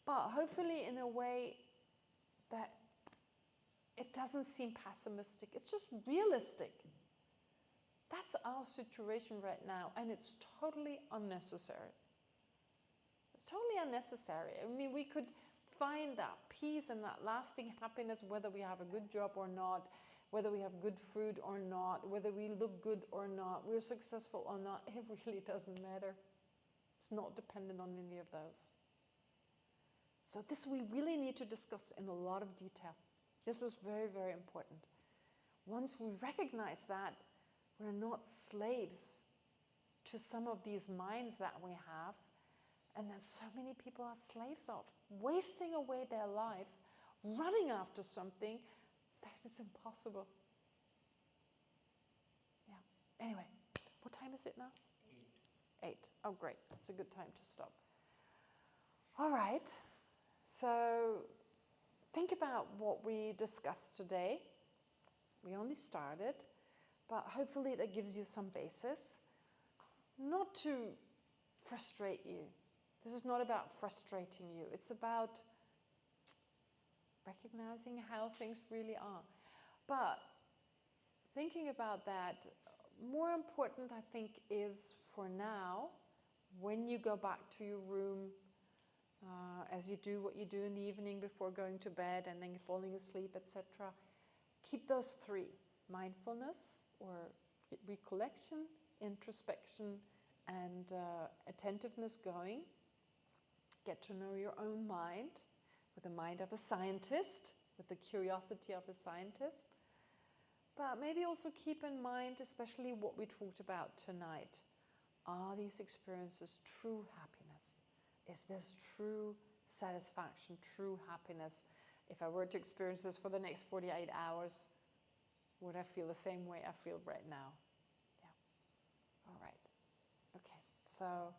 But hopefully in a way that it doesn't seem pessimistic. It's just realistic. That's our situation right now, and it's totally unnecessary. It's totally unnecessary. I mean, we could find that peace and that lasting happiness whether we have a good job or not, whether we have good food or not, whether we look good or not, we're successful or not. It really doesn't matter. It's not dependent on any of those. So this we really need to discuss in a lot of detail. This is very, very important. Once we recognize that, we're not slaves to some of these minds that we have, and that so many people are slaves of, wasting away their lives, running after something that is impossible. Yeah. Anyway, what time is it now? 8. Oh, great. That's a good time to stop. All right. So think about what we discussed today. We only started, but hopefully that gives you some basis. Not to frustrate you. This is not about frustrating you. It's about recognizing how things really are. But thinking about that, more important, I think, is for now, when you go back to your room, as you do what you do in the evening before going to bed and then falling asleep, etc., keep those 3, mindfulness or recollection, introspection, and attentiveness going. Get to know your own mind with the mind of a scientist, with the curiosity of a scientist. But maybe also keep in mind, especially what we talked about tonight. Are these experiences true happiness? Is this true satisfaction, true happiness? If I were to experience this for the next 48 hours, would I feel the same way I feel right now? Yeah. All right. Okay. So,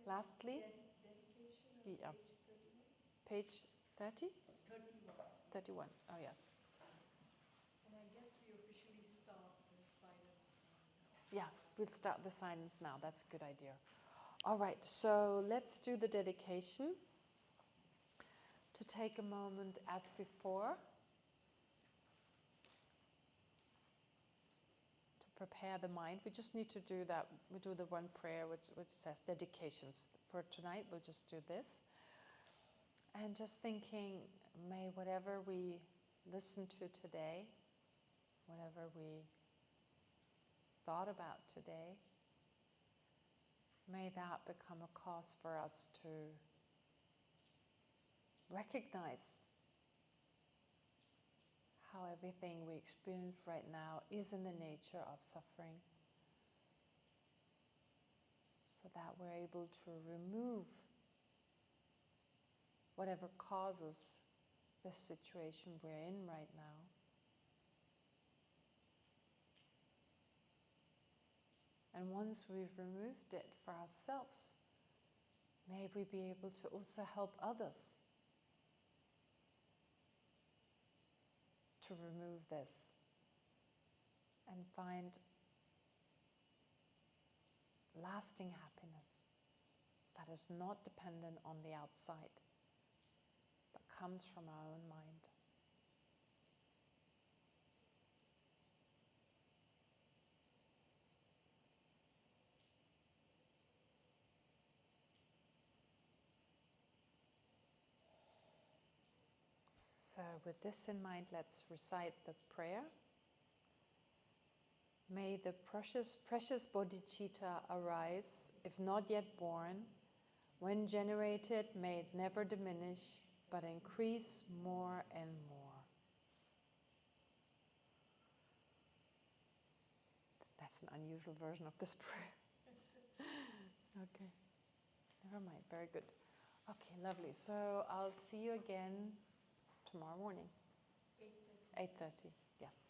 lastly, Dedication on yeah. page 31. Page 30? 31. 31. Oh, yes. And I guess we officially start the silence now. Yeah, we'll start the silence now. That's a good idea. All right, so let's do the dedication. To take a moment as before. To prepare the mind. We just need to do that. We do the one prayer which says dedications. For tonight, we'll just do this. And just thinking, may whatever we listen to today, whatever we thought about today, may that become a cause for us to recognize how everything we experience right now is in the nature of suffering, so that we're able to remove whatever causes this situation we're in right now. And once we've removed it for ourselves, may we be able to also help others to remove this and find lasting happiness that is not dependent on the outside, but comes from our own mind. So with this in mind, let's recite the prayer. May the precious bodhicitta arise, if not yet born. When generated, may it never diminish, but increase more and more. That's an unusual version of this prayer. Okay, never mind, very good. Okay, lovely. So I'll see you again tomorrow morning. 8:30. 8:30, yes.